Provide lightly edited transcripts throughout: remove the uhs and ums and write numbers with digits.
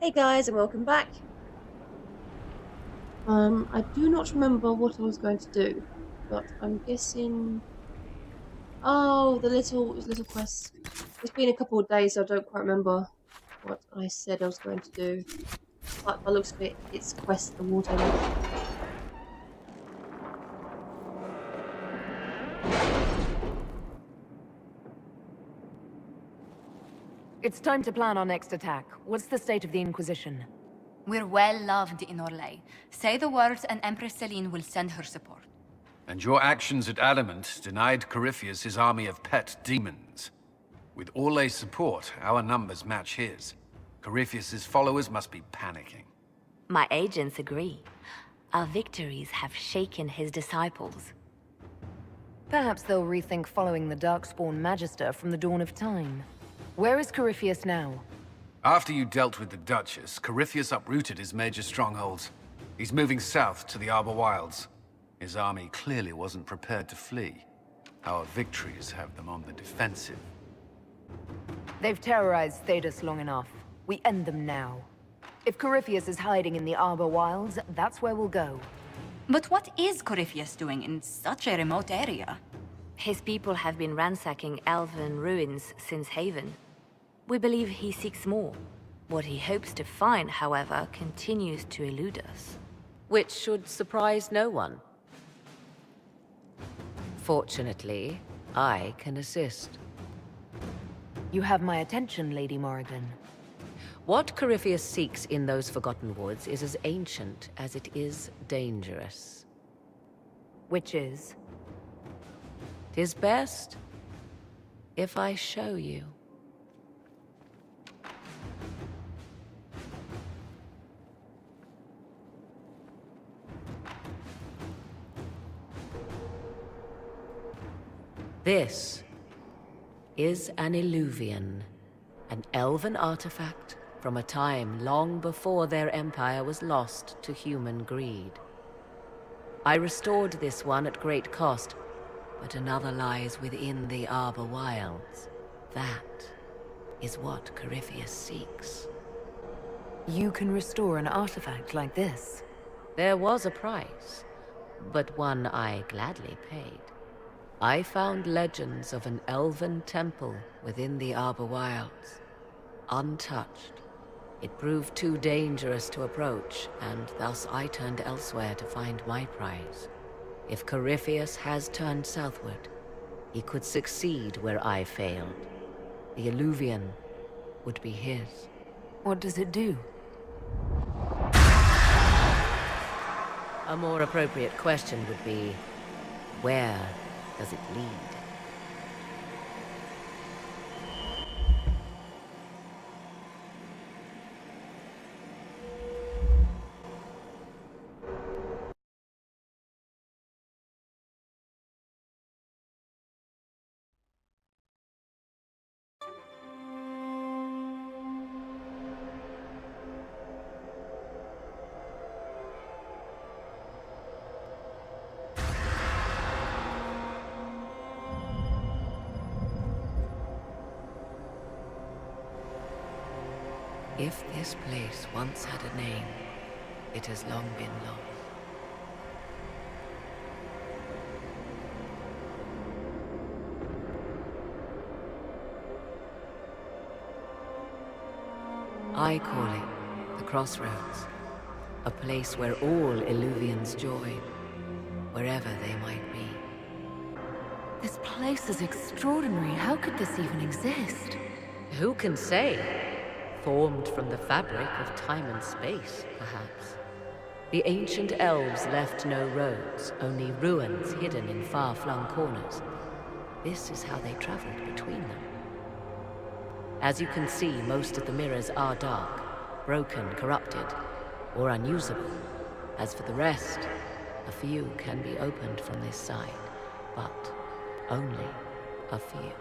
Hey guys, and welcome back. I do not remember what I was going to do, but I'm guessing. Oh, it was little quest. It's been a couple of days, so I don't quite remember what I said I was going to do. But by the looks of it, it's quest at the water. It's time to plan our next attack. What's the state of the Inquisition? We're well loved in Orlais. Say the words and Empress Celine will send her support. And your actions at Adamant denied Corypheus his army of pet demons. With Orlay's support, our numbers match his. Corypheus's followers must be panicking. My agents agree. Our victories have shaken his disciples. Perhaps they'll rethink following the Darkspawn Magister from the dawn of time. Where is Corypheus now? After you dealt with the Duchess, Corypheus uprooted his major strongholds. He's moving south to the Arbor Wilds. His army clearly wasn't prepared to flee. Our victories have them on the defensive. They've terrorized Thedas long enough. We end them now. If Corypheus is hiding in the Arbor Wilds, that's where we'll go. But what is Corypheus doing in such a remote area? His people have been ransacking elven ruins since Haven. We believe he seeks more. What he hopes to find, however, continues to elude us. Which should surprise no one. Fortunately, I can assist. You have my attention, Lady Morrigan. What Corypheus seeks in those Forgotten Woods is as ancient as it is dangerous. Which is? 'Tis best if I show you. This is an Illuvian, an elven artifact from a time long before their empire was lost to human greed. I restored this one at great cost, but another lies within the Arbor Wilds. That is what Corypheus seeks. You can restore an artifact like this. There was a price, but one I gladly paid. I found legends of an elven temple within the Arbor Wilds, untouched. It proved too dangerous to approach, and thus I turned elsewhere to find my prize. If Corypheus has turned southward, he could succeed where I failed. The Illuvian would be his. What does it do? A more appropriate question would be, where does it lead? If this place once had a name, it has long been lost. I call it the Crossroads, a place where all Illuvians join, wherever they might be. This place is extraordinary. How could this even exist? Who can say? Formed from the fabric of time and space, perhaps. The ancient elves left no roads, only ruins hidden in far-flung corners. This is how they traveled between them. As you can see, most of the mirrors are dark, broken, corrupted, or unusable. As for the rest, a few can be opened from this side, but only a few.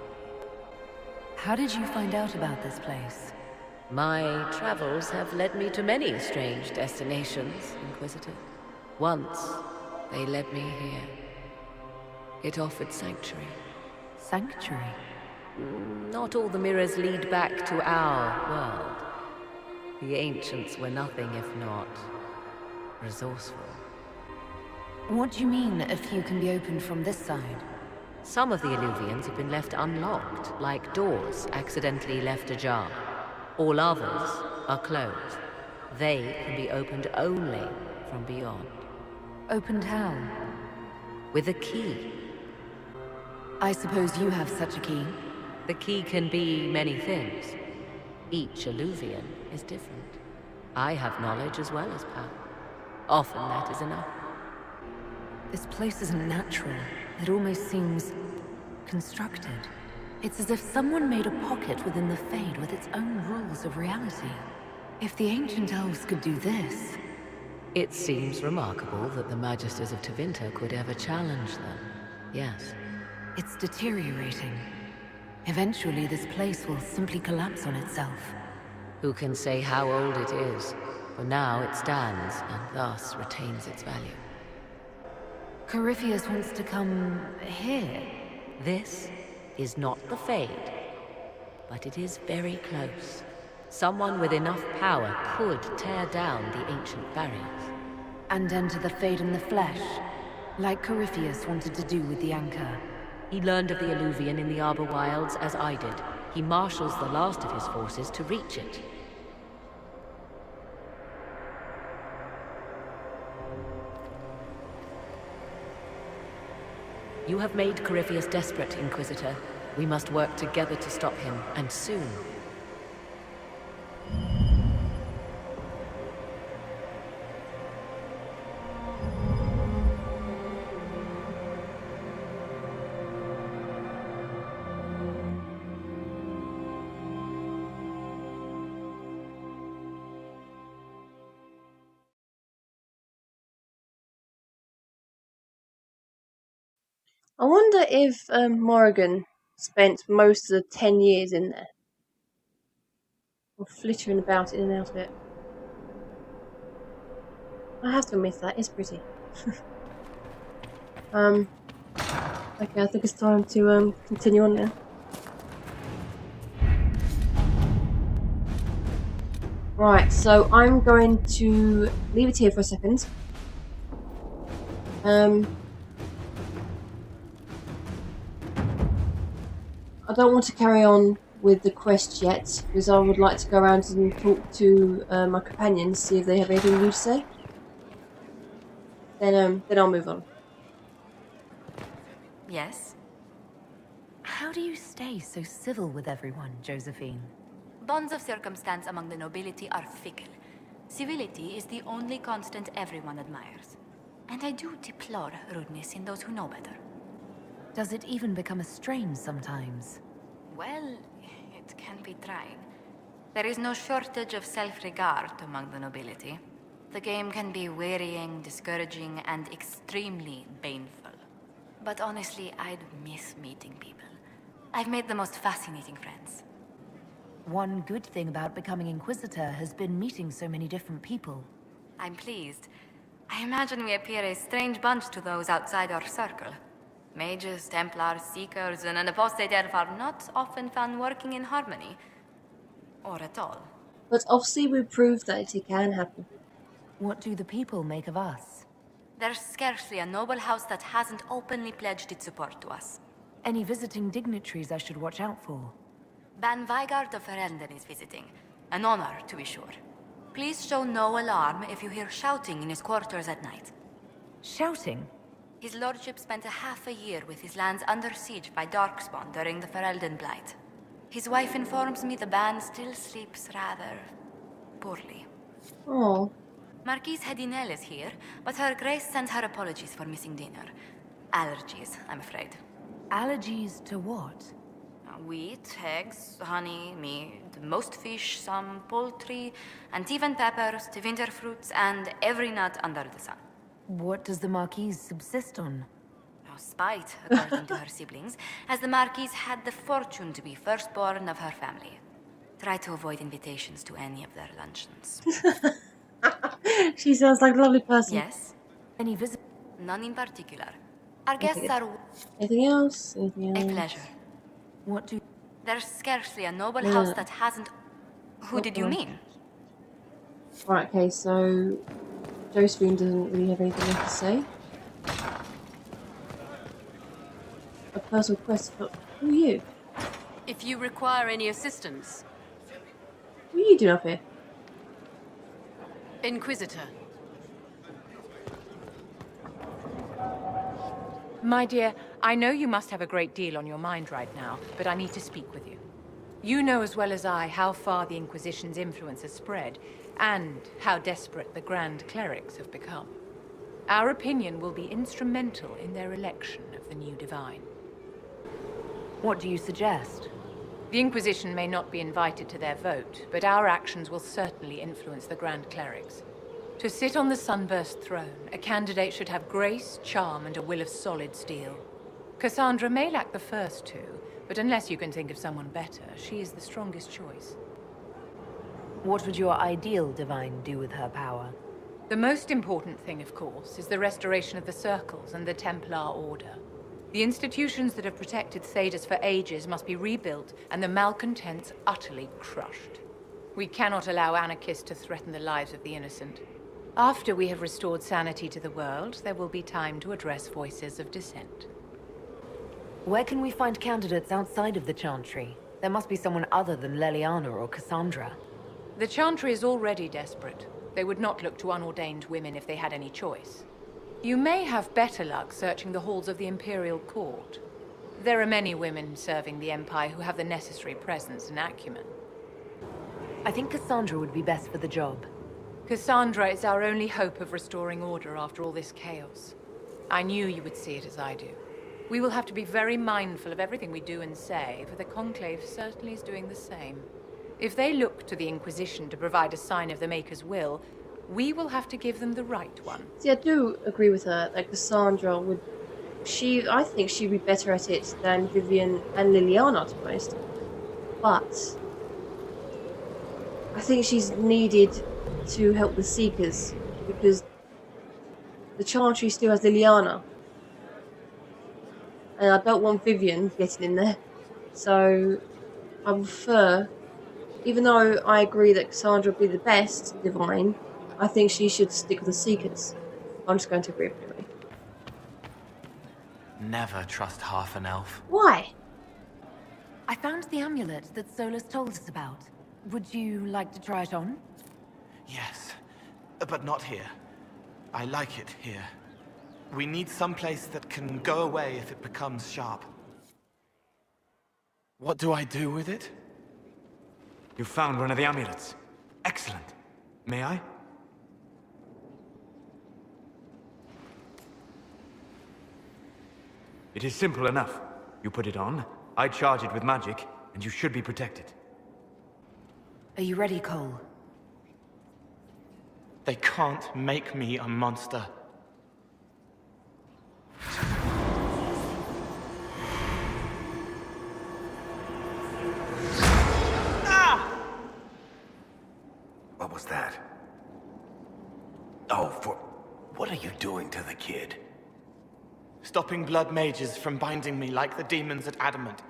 How did you find out about this place? My travels have led me to many strange destinations, Inquisitor. Once, they led me here. It offered sanctuary. Sanctuary? Not all the mirrors lead back to our world. The ancients were nothing if not resourceful. What do you mean, a few can be opened from this side? Some of the Illuvians have been left unlocked, like doors accidentally left ajar. All others are closed. They can be opened only from beyond. Opened how? With a key. I suppose you have such a key. The key can be many things. Each Illuvian is different. I have knowledge as well as power. Often that is enough. This place isn't natural. It almost seems constructed. It's as if someone made a pocket within the Fade with its own rules of reality. If the ancient elves could do this... It seems remarkable that the Magisters of Tevinter could ever challenge them. Yes. It's deteriorating. Eventually, this place will simply collapse on itself. Who can say how old it is? For now it stands, and thus retains its value. Corypheus wants to come here. This is not the Fade, but it is very close. Someone with enough power could tear down the ancient barriers. And enter the Fade in the flesh, like Corypheus wanted to do with the Anchor. He learned of the Illuvian in the Arbor Wilds as I did. He marshals the last of his forces to reach it. You have made Corypheus desperate, Inquisitor. We must work together to stop him, and soon. I wonder if Morrigan spent most of the 10 years in there. Or flittering about in and out of it. I have to admit that is pretty. Okay, I think it's time to continue on now. Right, so I'm going to leave it here for a second. I don't want to carry on with the quest yet, because I would like to go around and talk to my companions, see if they have anything new to say. Then I'll move on. Yes? How do you stay so civil with everyone, Josephine? Bonds of circumstance among the nobility are fickle. Civility is the only constant everyone admires. And I do deplore rudeness in those who know better. Does it even become a strain sometimes? Well, it can be trying. There is no shortage of self-regard among the nobility. The game can be wearying, discouraging, and extremely baneful. But honestly, I'd miss meeting people. I've made the most fascinating friends. One good thing about becoming Inquisitor has been meeting so many different people. I'm pleased. I imagine we appear a strange bunch to those outside our circle. Mages, Templars, Seekers, and an apostate elf are not often found working in harmony. Or at all. But obviously we proved that it can happen. What do the people make of us? There's scarcely a noble house that hasn't openly pledged its support to us. Any visiting dignitaries I should watch out for? Ban Vigard of Ferelden is visiting. An honor, to be sure. Please show no alarm if you hear shouting in his quarters at night. Shouting? His lordship spent half a year with his lands under siege by Darkspawn during the Ferelden Blight. His wife informs me the Ban still sleeps rather poorly. Oh. Marquise Hedinel is here, but her grace sends her apologies for missing dinner. Allergies, I'm afraid. Allergies to what? Wheat, eggs, honey, meat, most fish, some poultry, and even peppers, winter fruits, and every nut under the sun. What does the Marquise subsist on? Spite, according to her siblings, as the Marquise had the fortune to be firstborn of her family. Try to avoid invitations to any of their luncheons. She sounds like a lovely person. Yes? Any visit? None in particular. Our guests are Anything else? Anything a else? pleasure. What do... There's scarcely a noble house that hasn't... Who did you mean? Right, okay, so Josephine doesn't really have anything left to say. A personal quest for... Who are you? If you require any assistance, What are you doing up here? Inquisitor. My dear, I know you must have a great deal on your mind right now, but I need to speak with you. You know as well as I how far the Inquisition's influence has spread, and how desperate the Grand Clerics have become. Our opinion will be instrumental in their election of the new Divine. What do you suggest? The Inquisition may not be invited to their vote, but our actions will certainly influence the Grand Clerics. To sit on the Sunburst throne, a candidate should have grace, charm, and a will of solid steel. Cassandra may lack the first two, but unless you can think of someone better, she is the strongest choice. What would your ideal divine do with her power? The most important thing, of course, is the restoration of the Circles and the Templar Order. The institutions that have protected Thedas for ages must be rebuilt, and the malcontents utterly crushed. We cannot allow anarchists to threaten the lives of the innocent. After we have restored sanity to the world, there will be time to address voices of dissent. Where can we find candidates outside of the Chantry? There must be someone other than Leliana or Cassandra. The Chantry is already desperate. They would not look to unordained women if they had any choice. You may have better luck searching the halls of the Imperial Court. There are many women serving the Empire who have the necessary presence and acumen. I think Cassandra would be best for the job. Cassandra is our only hope of restoring order after all this chaos. I knew you would see it as I do. We will have to be very mindful of everything we do and say, for the Conclave certainly is doing the same. If they look to the Inquisition to provide a sign of the Maker's will, we will have to give them the right one. See, I do agree with her that Cassandra would... I think she'd be better at it than Vivian and Liliana, to be honest. But... I think she's needed to help the Seekers, because the Chantry still has Liliana. And I don't want Vivian getting in there. So, I prefer... Even though I agree that Cassandra would be the best Divine, I think she should stick with the Seekers. I'm just going to agree with her. Anyway. Never trust half an elf. Why? I found the amulet that Solus told us about. Would you like to try it on? Yes, but not here. I like it here. We need someplace that can go away if it becomes sharp. What do I do with it? You found one of the amulets. Excellent. May I? It is simple enough. You put it on, I charge it with magic, and you should be protected. Are you ready, Cole? They can't make me a monster. What was that? Oh, what are you doing to the kid? Stopping blood mages from binding me like the demons at Adamant.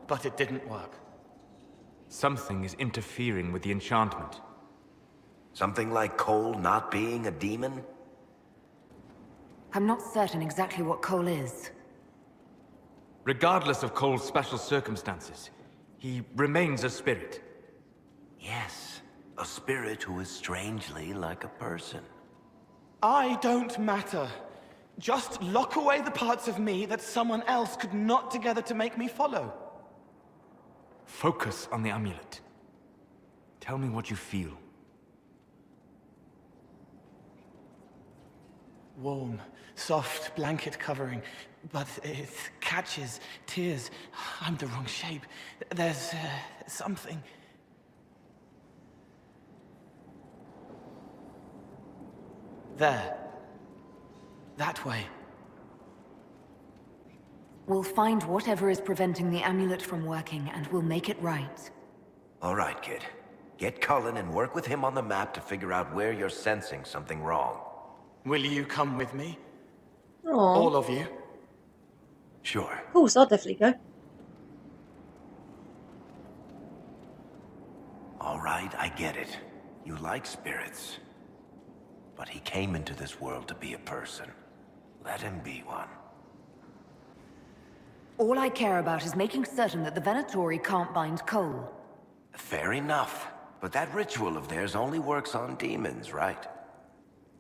But it didn't work. Something is interfering with the enchantment. Something like Cole not being a demon? I'm not certain exactly what Cole is. Regardless of Cole's special circumstances, he remains a spirit. Yes, a spirit who is strangely like a person. I don't matter. Just lock away the parts of me that someone else could knot together to make me follow. Focus on the amulet. Tell me what you feel. Warm, soft blanket covering, but it catches tears. I'm the wrong shape. There's something. There. That way. We'll find whatever is preventing the amulet from working, and we'll make it right. All right, kid. Get Cullen and work with him on the map to figure out where you're sensing something wrong. Will you come with me? Aww. All of you? Sure. Of course, I'll definitely go. All right, I get it. You like spirits. But he came into this world to be a person. Let him be one. All I care about is making certain that the Venatori can't bind Cole. Fair enough. But that ritual of theirs only works on demons, right?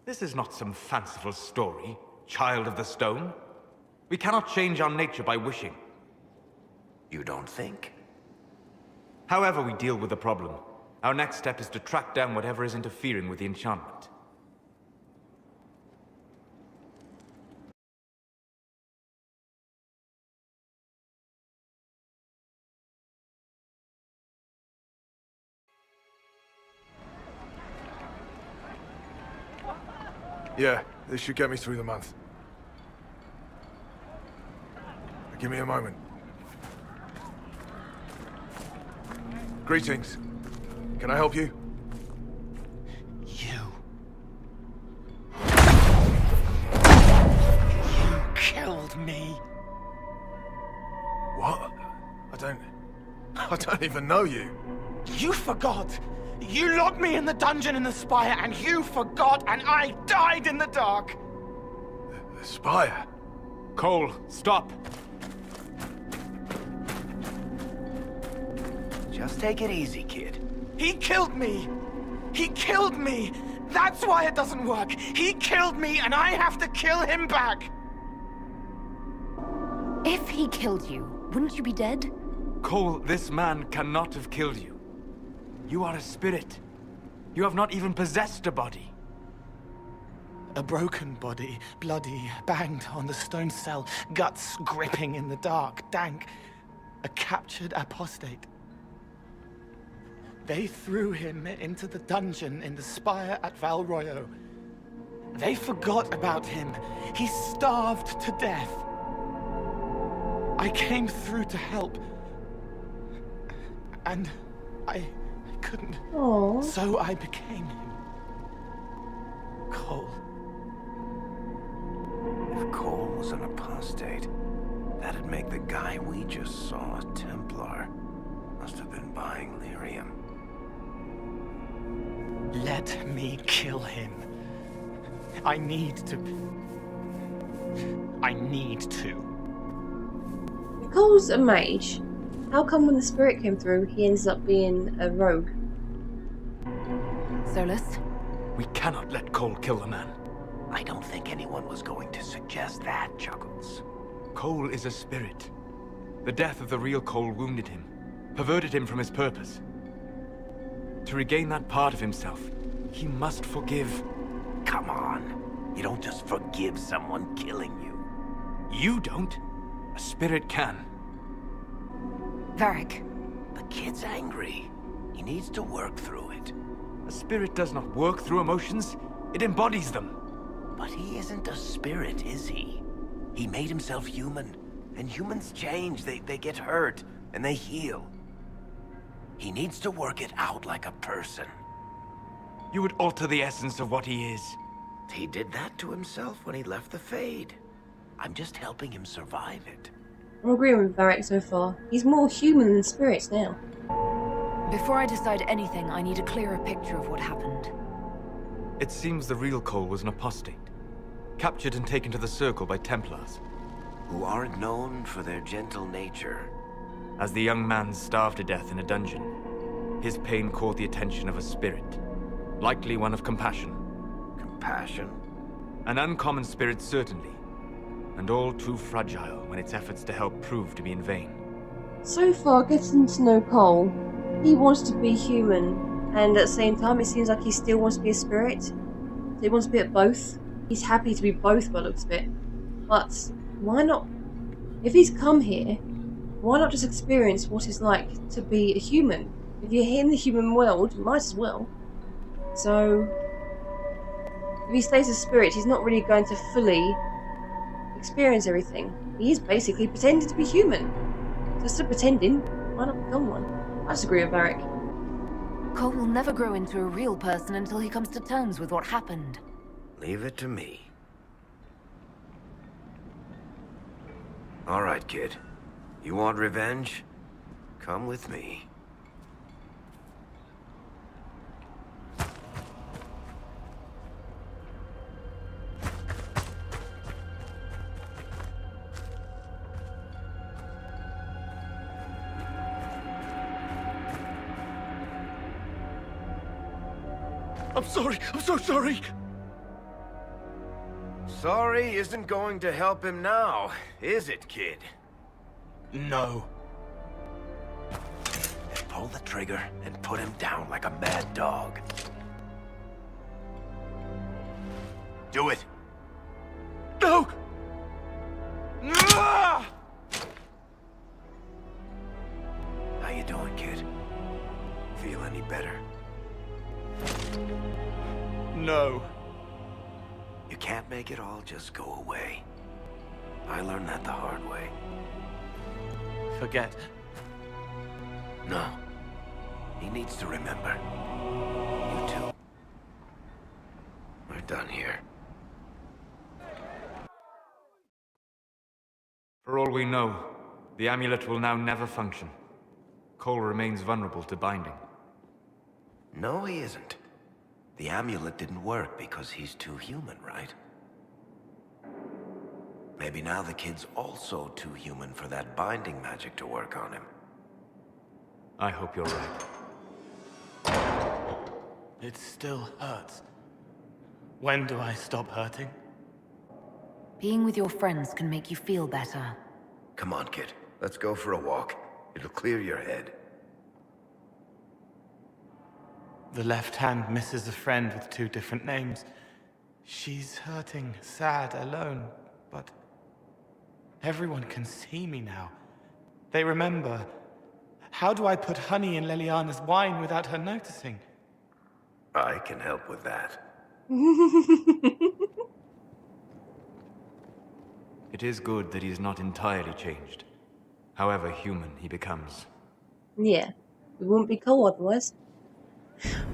This is not some fanciful story, child of the stone. We cannot change our nature by wishing. You don't think? However we deal with the problem, our next step is to track down whatever is interfering with the enchantment. Yeah, this should get me through the month. Give me a moment. Greetings. Can I help you? You killed me. What? I don't even know you. You forgot. You locked me in the dungeon in the spire, and you forgot, and I died in the dark. The spire? Cole, stop. Just take it easy, kid. He killed me. He killed me. That's why it doesn't work. He killed me, and I have to kill him back. If he killed you, wouldn't you be dead? Cole, this man cannot have killed you. You are a spirit. You have not even possessed a body. A broken body, bloody, banged on the stone cell, guts gripping in the dark, dank. A captured apostate. They threw him into the dungeon in the spire at Val Royo. They forgot about him. He starved to death. I came through to help. And I couldn't. Aww. So I became him. Cole. If Cole was an apostate, that'd make the guy we just saw a Templar. Must have been buying lyrium. Let me kill him. I need to. If Cole's a mage, how come when the spirit came through, he ends up being a rogue? Solus? We cannot let Cole kill the man. I don't think anyone was going to suggest that, Chuckles. Cole is a spirit. The death of the real Cole wounded him, perverted him from his purpose. To regain that part of himself, he must forgive. Come on. You don't just forgive someone killing you. You don't. A spirit can. Varric. The kid's angry. He needs to work through it. A spirit does not work through emotions. It embodies them. But he isn't a spirit, is he? He made himself human. And humans change. They get hurt. And they heal. He needs to work it out like a person. You would alter the essence of what he is. He did that to himself when he left the Fade. I'm just helping him survive it. I'm agreeing with Varric so far. He's more human than spirits now. Before I decide anything, I need a clearer picture of what happened. It seems the real Cole was an apostate, captured and taken to the Circle by Templars. Who aren't known for their gentle nature. As the young man starved to death in a dungeon, his pain caught the attention of a spirit, likely one of compassion. Compassion? An uncommon spirit, certainly, and all too fragile when its efforts to help prove to be in vain. So far, getting to know Cole, he wants to be human, and at the same time, it seems like he still wants to be a spirit. So he wants to be at both. He's happy to be both by the looks of it. But why not? If he's come here, why not just experience what it's like to be a human? If you're in the human world, you might as well. So, if he stays a spirit, he's not really going to fully experience everything. He is basically pretending to be human. So instead of pretending, why not become one? I disagree with Varric. Cole will never grow into a real person until he comes to terms with what happened. Leave it to me. All right, kid. You want revenge? Come with me. I'm sorry. I'm so sorry. Sorry isn't going to help him now, is it, kid? No. Then pull the trigger and put him down like a mad dog. Do it. No! How you doing, kid? Feel any better? No. You can't make it all just go away. I learned that the hard way. Forget. No. He needs to remember. You too. We're done here. For all we know, the amulet will now never function. Cole remains vulnerable to binding. No, he isn't. The amulet didn't work because he's too human, right? Maybe now the kid's also too human for that binding magic to work on him. I hope you're right. It still hurts. When do I stop hurting? Being with your friends can make you feel better. Come on, kid. Let's go for a walk. It'll clear your head. The left hand misses a friend with 2 different names. She's hurting, sad, alone, but everyone can see me now. They remember. How do I put honey in Leliana's wine without her noticing? I can help with that. It is good that he's not entirely changed. However human he becomes. Yeah, we wouldn't be cool otherwise.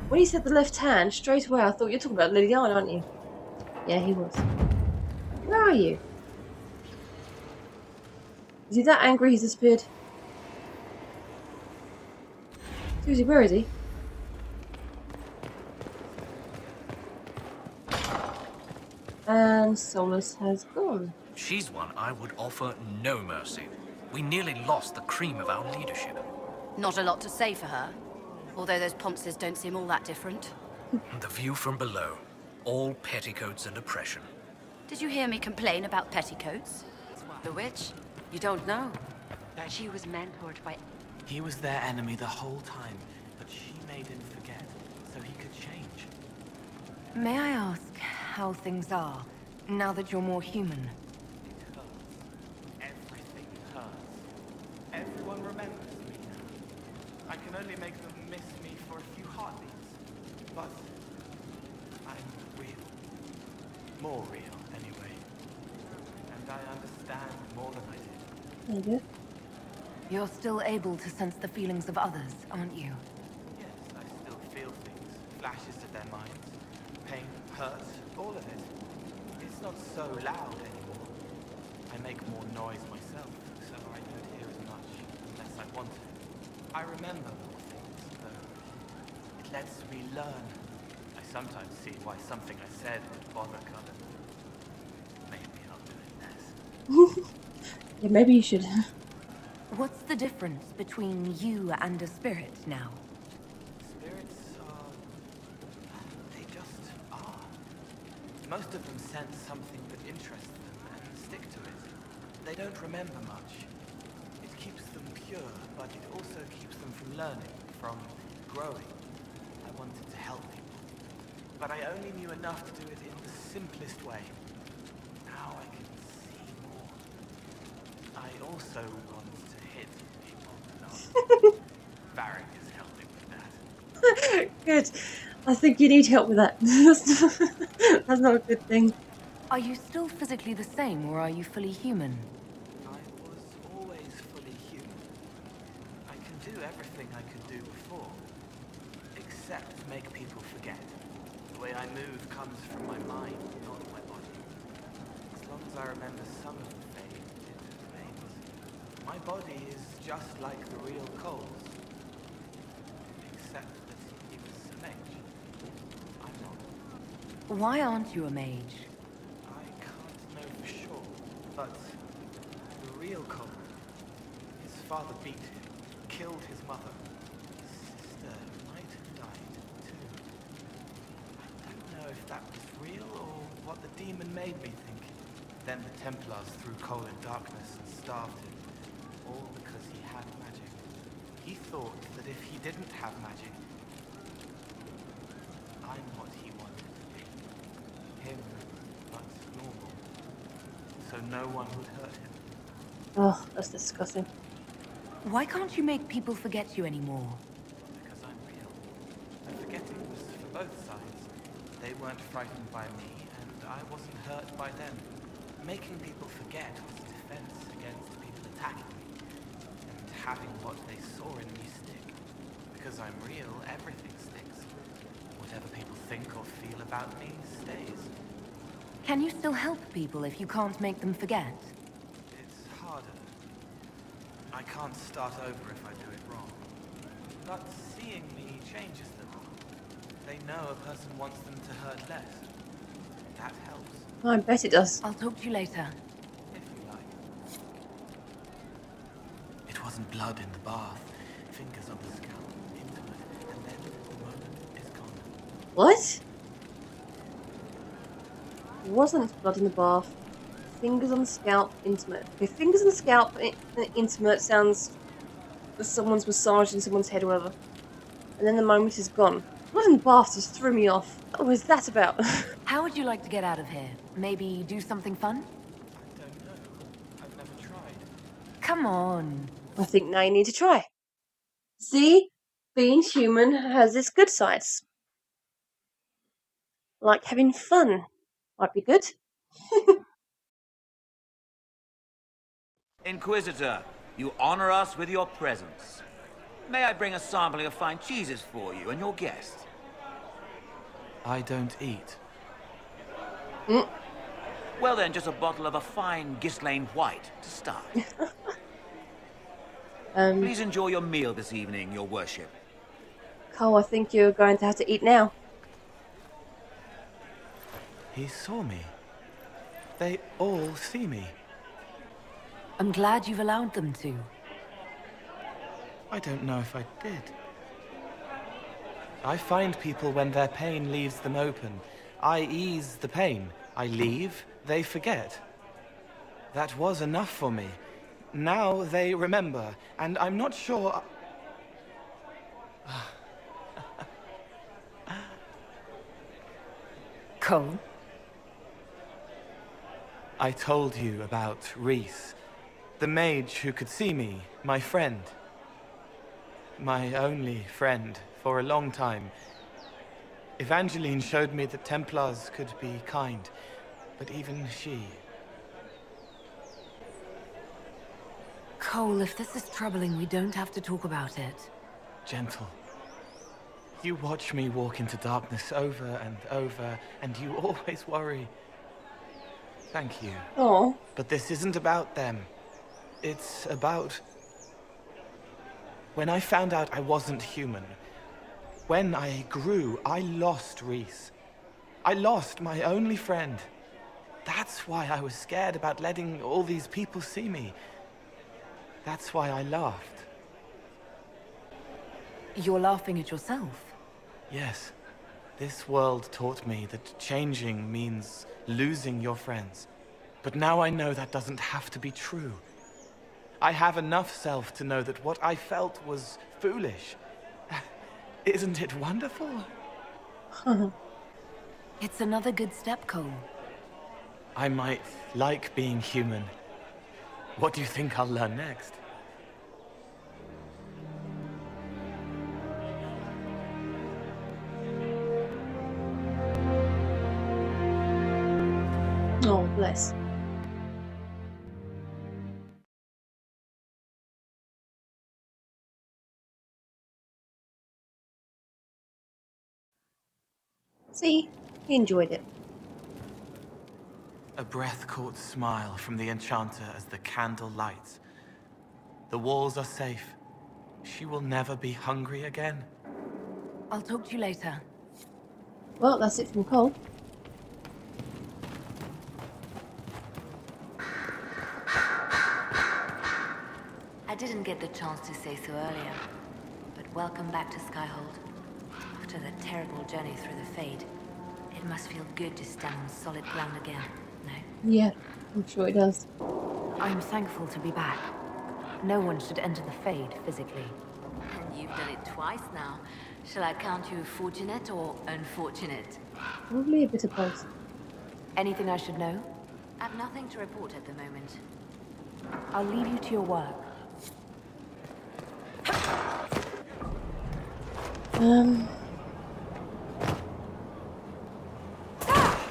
When you said the left hand, straight away I thought you're talking about Liliana, aren't you? Yeah, he was. Where are you? Is he that angry he's disappeared? Susie, where is he? And Solus has gone. She's one I would offer no mercy. We nearly lost the cream of our leadership. Not a lot to say for her. Although those Ponces don't seem all that different. The view from below. All petticoats and oppression. Did you hear me complain about petticoats? The witch? You don't know. She was mentored by... He was their enemy the whole time, but she made him forget, so he could change. May I ask how things are, now that you're more human? It hurts. Everything hurts. Everyone remembers me now. I can only make them miss me for a few heartbeats. But I'm real. More real, anyway. And I understand more than I did. There you go. You're still able to sense the feelings of others, aren't you? Yes, I still feel things. Flashes of their minds. Pain, hurt, all of it. It's not so loud anymore. I make more noise myself, so I don't hear as much unless I want to. I remember more things, though. It lets me learn. I sometimes see why something I said would bother Cullen. Maybe I'll do it less. Yeah, maybe you should. What's the difference between you and a spirit now? Spirits are... they just are. Most of them sense something that interests them and stick to it. They don't remember much. It keeps them pure, but it also keeps them from learning, from growing. I wanted to help people, but I only knew enough to do it in the simplest way. Now I can see more. I also want to hit people. Varric is helping with that. Good. I think you need help with that. That's not a good thing. Are you still physically the same, or are you fully human? I was always fully human. I can do everything I could do before, except make people forget. The way I move comes from my mind, not my body. As long as I remember some of the fate, it remains. My body is just like the real Cole's, except that he was a mage. I'm not. Why aren't you a mage? I can't know for sure, but the real Cole, his father beat him, killed his mother. His sister might have died too. if that was real or what the demon made me think. Then the Templars threw Cole in darkness and starved him. All because he had magic. He thought that if he didn't have magic, I'm what he wanted to be. Him, but normal. So no one would hurt him. Oh, that's disgusting. Why can't you make people forget you anymore? Because I'm real. The forgetting was for both sides. They weren't frightened by me, and I wasn't hurt by them. Making people forget was a defense against people attacking me, and having what they saw in me stick. Because I'm real, everything sticks. Whatever people think or feel about me stays. Can you still help people if you can't make them forget? It's harder. I can't start over if I do it wrong. But seeing me changes them. They know a person wants them to hurt less. That helps. I bet it does. I'll talk to you later. If you like. It wasn't blood in the bath. Fingers on the scalp. Intimate. And then the moment is gone. What? It wasn't blood in the bath. Fingers on the scalp, intimate. Okay, fingers on the scalp, intimate sounds as someone's massaging someone's head or whatever. And then the moment is gone. Blood in the bath just threw me off. What was that about? How would you like to get out of here? Maybe do something fun? I don't know. I've never tried. Come on. I think now you need to try. See? Being human has its good sides. Like having fun. Might be good. Inquisitor, you honor us with your presence. May I bring a sampling of fine cheeses for you and your guest? I don't eat. Well then, just a bottle of a fine Ghislaine White to start. Please enjoy your meal this evening, your worship. Cole, I think you're going to have to eat now. He saw me. They all see me. I'm glad you've allowed them to. I don't know if I did. I find people when their pain leaves them open. I ease the pain. I leave, they forget. That was enough for me. Now they remember, and I'm not sure... Cole? I told you about Reese, the mage who could see me, my friend. My only friend for a long time. Evangeline showed me that Templars could be kind, but even she... Cole, if this is troubling, we don't have to talk about it. Gentle. You watch me walk into darkness over and over, and you always worry. Thank you. Oh. But this isn't about them. It's about... When I found out I wasn't human, when I grew, I lost Reese. I lost my only friend. That's why I was scared about letting all these people see me. That's why I laughed. You're laughing at yourself? Yes. This world taught me that changing means losing your friends. But now I know that doesn't have to be true. I have enough self to know that what I felt was foolish. Isn't it wonderful? It's another good step, Cole. I might like being human. What do you think I'll learn next? Oh, bless. See? He enjoyed it. A breath-caught smile from the enchanter as the candle lights. The walls are safe. She will never be hungry again. I'll talk to you later. Well, that's it from Cole. I didn't get the chance to say so earlier, but welcome back to Skyhold. After that terrible journey through the Fade, it It must feel good to stand on solid ground again, no? Yeah, I'm sure it does. I'm thankful to be back. No one should enter the Fade physically. And you've done it twice now. Shall I count you fortunate or unfortunate? Probably a bit of both. Anything I should know? I've nothing to report at the moment. I'll leave you to your work.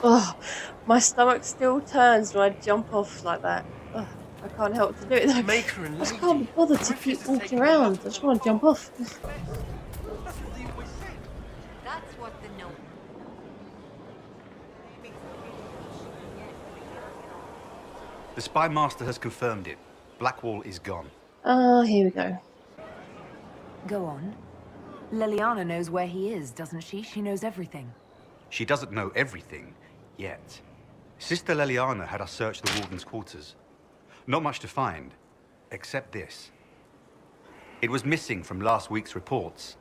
Oh, my stomach still turns when I jump off like that. Ugh, I can't help to do it though. Maker and I just can't be bothered to keep walking around. I just want to jump off. That's what the no. The Spy Master has confirmed it. Blackwall is gone. Ah, here we go. Go on. Liliana knows where he is, doesn't she? She knows everything. She doesn't know everything, yet. Sister Liliana had us search the Warden's quarters. Not much to find, except this. It was missing from last week's reports.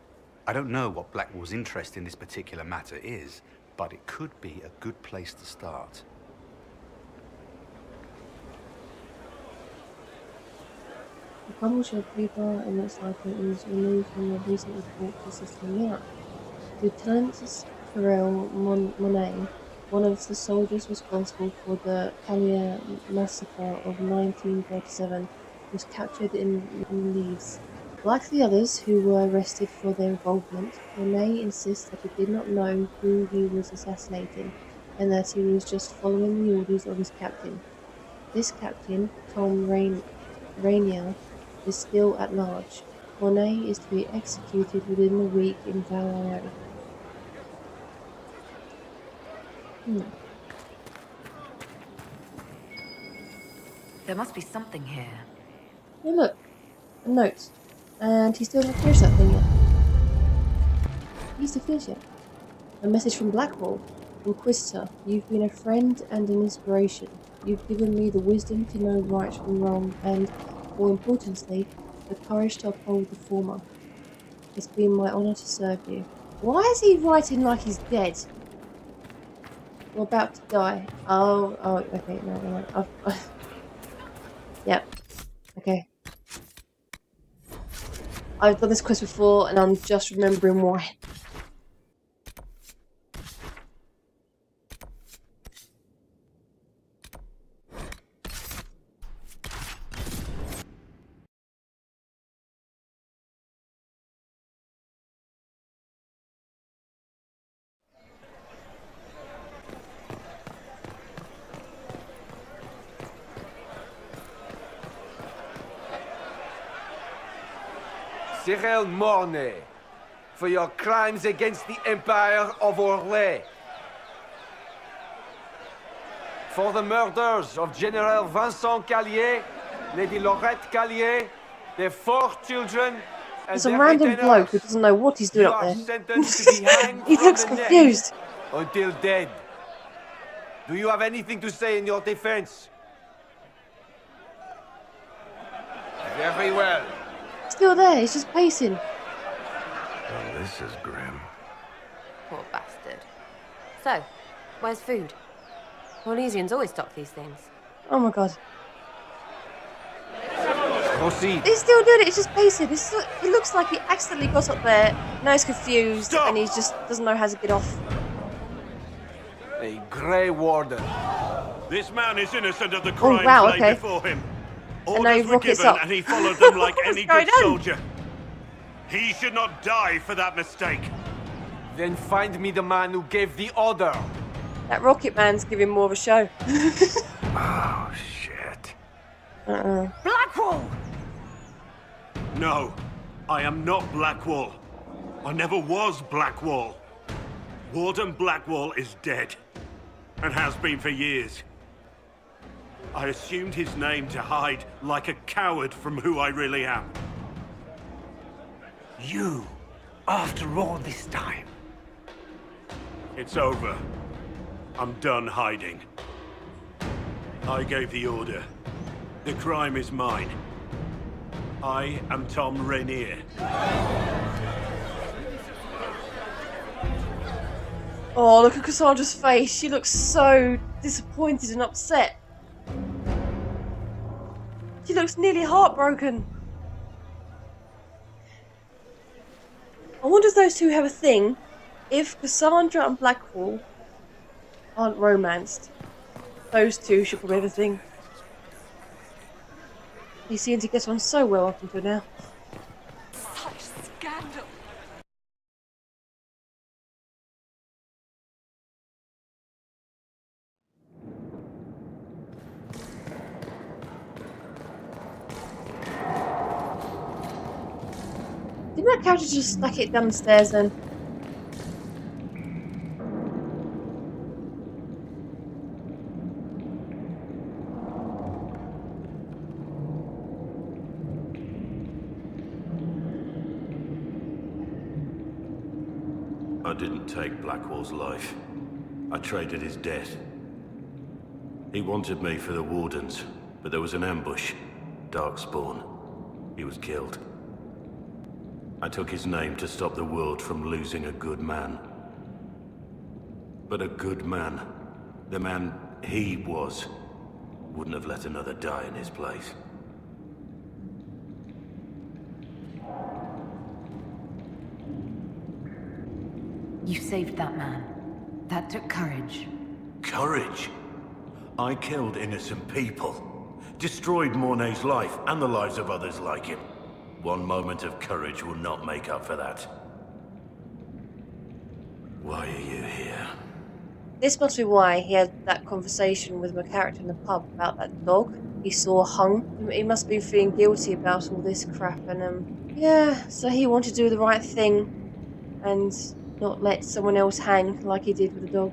I don't know what Blackwall's interest in this particular matter is, but it could be a good place to start. The publisher of paper, it looks like it was removed from the recent report to Sister Liliana. Lieutenant Pharrell Monet, one of the soldiers responsible for the Calais massacre of 1937, was captured in Leeds. Like the others who were arrested for their involvement, Monet insists that he did not know who he was assassinating, and that he was just following the orders of his captain. This captain, Tom Rainier, is still at large. Monet is to be executed within a week in Val Royeaux. There must be something here. Oh look, a note. And he still hasn't finished that thing yet. He needs to finish it. A message from Blackwall. Inquisitor, you've been a friend and an inspiration. You've given me the wisdom to know right from wrong and, more importantly, the courage to uphold the former. It's been my honour to serve you. Why is he writing like he's dead? Or about to die? Oh, okay, no. Yep. Okay. I've done this quest before and I'm just remembering why. Cyril Mornay, for your crimes against the Empire of Orlais. For the murders of General Vincent Callier, Lady Laurette Callier, their 4 children, and there's a their random retainers, bloke who doesn't know what he's doing you up are there. sentenced to be hanged He from looks the neck confused. until dead. Do you have anything to say in your defense? Very well. Still there, he's just pacing. Oh, this is grim. Poor bastard. So, where's food? Orlesians always stock these things. Oh my god. Proceed. He's still doing it, he's just pacing. It looks like he accidentally got up there, now he's confused, and he just doesn't know how to get off. A Grey Warden. This man is innocent of the crimes laid before him. And now he Orders were rockets given up. and he followed them like What's any going good on? soldier. He should not die for that mistake. Then find me the man who gave the order. That Rocket Man's giving more of a show. Oh, shit. Blackwall! No, I am not Blackwall. I never was Blackwall. Warden Blackwall is dead, and has been for years. I assumed his name to hide like a coward from who I really am. You, after all this time. It's over. I'm done hiding. I gave the order. The crime is mine. I am Tom Rainier. Oh, look at Cassandra's face. She looks so disappointed and upset. She looks nearly heartbroken. I wonder if those two have a thing. If Cassandra and Blackwall aren't romanced, those two should probably have a thing. They seem to get on so well up until now. Such scandal. Didn't that character just stack it down the stairs then? I didn't take Blackwall's life. I traded his death. He wanted me for the Wardens, but there was an ambush. Darkspawn. He was killed. I took his name to stop the world from losing a good man. But a good man, the man he was, wouldn't have let another die in his place. You saved that man. That took courage. Courage? I killed innocent people. Destroyed Mornay's life and the lives of others like him. One moment of courage will not make up for that. Why are you here? This must be why he had that conversation with my character in the pub about that dog he saw hung. He must be feeling guilty about all this crap and yeah, so he wanted to do the right thing and not let someone else hang like he did with the dog.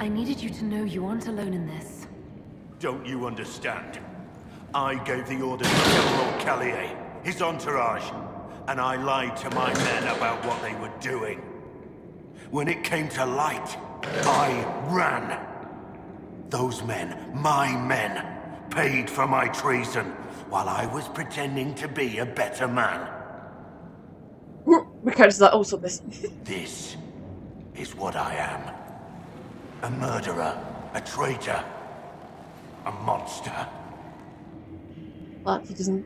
I needed you to know you aren't alone in this. Don't you understand? I gave the order to kill Lord Callier, his entourage, and I lied to my men about what they were doing. When it came to light, I ran. Those men, my men, paid for my treason while I was pretending to be a better man. My character's like, also this. This is what I am. A murderer, a traitor, a monster. But he doesn't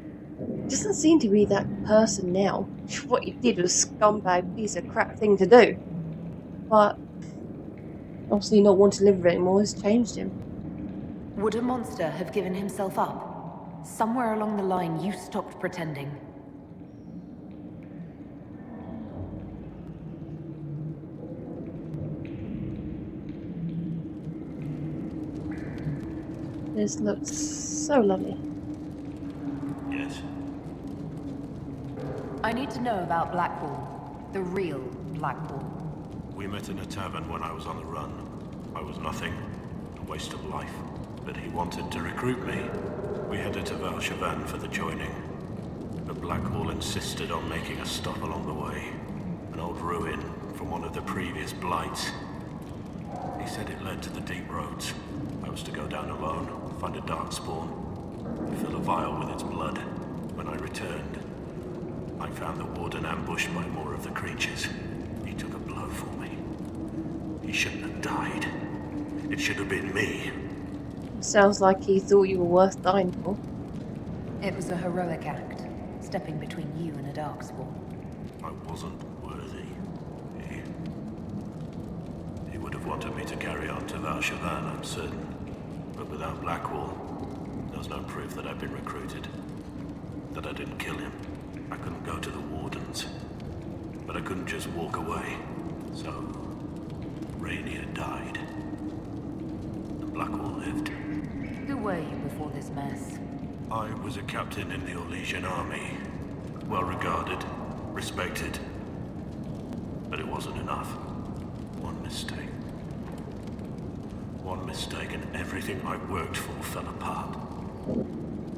seem to be that person now. What he did was a scumbag piece of crap thing to do. But obviously not want to live with it anymore has changed him. Would a monster have given himself up? Somewhere along the line you stopped pretending. This looks so lovely. Yes. I need to know about Blackwall. The real Blackwall. We met in a tavern when I was on the run. I was nothing, a waste of life. But he wanted to recruit me. We headed to Val for the joining. But Blackwall insisted on making a stop along the way. An old ruin from one of the previous blights. He said it led to the deep roads. I was to go down alone, find a darkspawn, fill a vial with its blood. When I returned, I found the warden ambushed by more of the creatures. He took a blow for me. He shouldn't have died. It should have been me. Sounds like he thought you were worth dying for. It was a heroic act, stepping between you and a darkspawn. I wasn't worthy. He would have wanted me to carry on to Val, I'm certain. But without Blackwall, there's no proof that I've been recruited. That I didn't kill him. I couldn't go to the Wardens. But I couldn't just walk away. So, Rainier died. And Blackwall lived. Who were you before this mess? I was a captain in the Orlesian army. Well regarded, respected. But it wasn't enough. One mistake. One mistake and everything I worked for fell apart.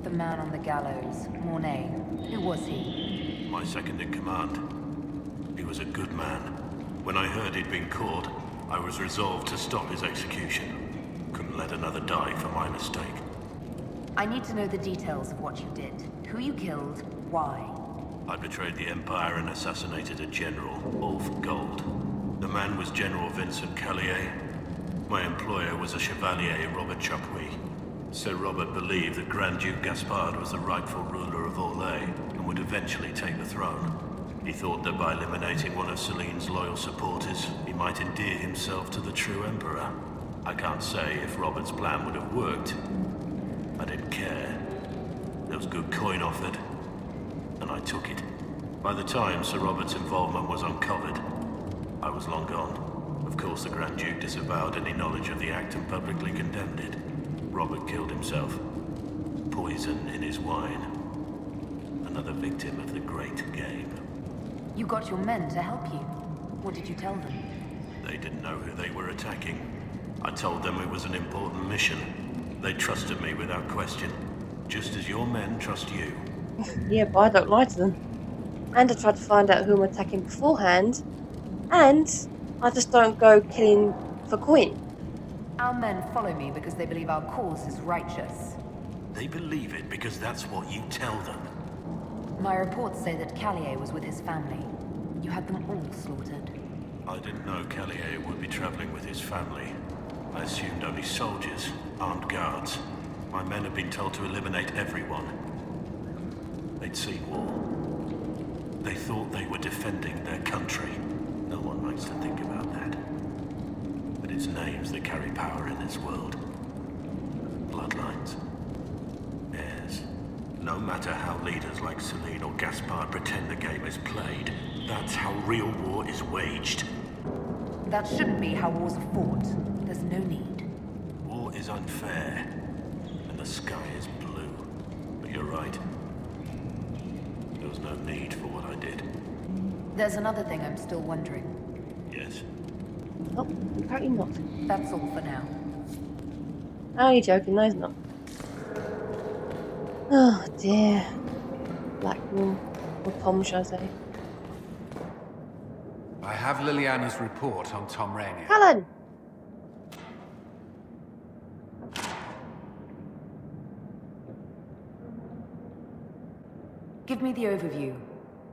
The man on the gallows, Mornay. Who was he? My second in command. He was a good man. When I heard he'd been caught, I was resolved to stop his execution. Couldn't let another die for my mistake. I need to know the details of what you did. Who you killed, why. I betrayed the Empire and assassinated a general, all for gold. The man was General Vincent Callier. My employer was a Chevalier, Robert Chapuis. Sir Robert believed that Grand Duke Gaspard was the rightful ruler of Orlais and would eventually take the throne. He thought that by eliminating one of Celine's loyal supporters, he might endear himself to the true Emperor. I can't say if Robert's plan would have worked. I didn't care. There was good coin offered, and I took it. By the time Sir Robert's involvement was uncovered, I was long gone. Of course, the Grand Duke disavowed any knowledge of the act and publicly condemned it. Robert killed himself. Poison in his wine. Another victim of the great game. You got your men to help you. What did you tell them? They didn't know who they were attacking. I told them it was an important mission. They trusted me without question. Just as your men trust you. Yeah, but I don't lie to them. And I tried to find out who I'm attacking beforehand. And I just don't go killing for coin. Our men follow me because they believe our cause is righteous. They believe it because that's what you tell them. My reports say that Callier was with his family. You had them all slaughtered. I didn't know Callier would be traveling with his family. I assumed only soldiers, armed guards. My men had been told to eliminate everyone. They'd seen war. They thought they were defending their country. No one likes to think about that. But it's names that carry power in this world. Bloodlines. Heirs. No matter how leaders like Celine or Gaspard pretend the game is played, that's how real war is waged. That shouldn't be how wars are fought. There's no need. War is unfair, and the sky is blue. But you're right. There was no need for what I did. There's another thing I'm still wondering. Yes? Oh, apparently not. That's all for now. Oh, you're joking. No, he's not. Oh, dear. Blackwall. Or Tom, shall I say. I have Liliana's report on Tom Rainier. Helen! Give me the overview.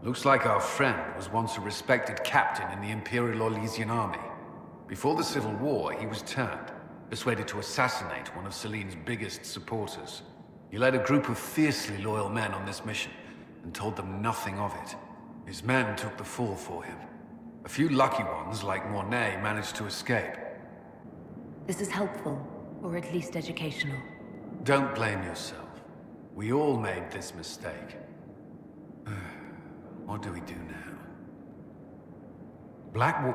Looks like our friend was once a respected captain in the Imperial Orlesian army. Before the Civil War, he was turned, persuaded to assassinate one of Celine's biggest supporters. He led a group of fiercely loyal men on this mission, and told them nothing of it. His men took the fall for him. A few lucky ones, like Mornay, managed to escape. This is helpful, or at least educational. Don't blame yourself. We all made this mistake. What do we do now? Blackwall...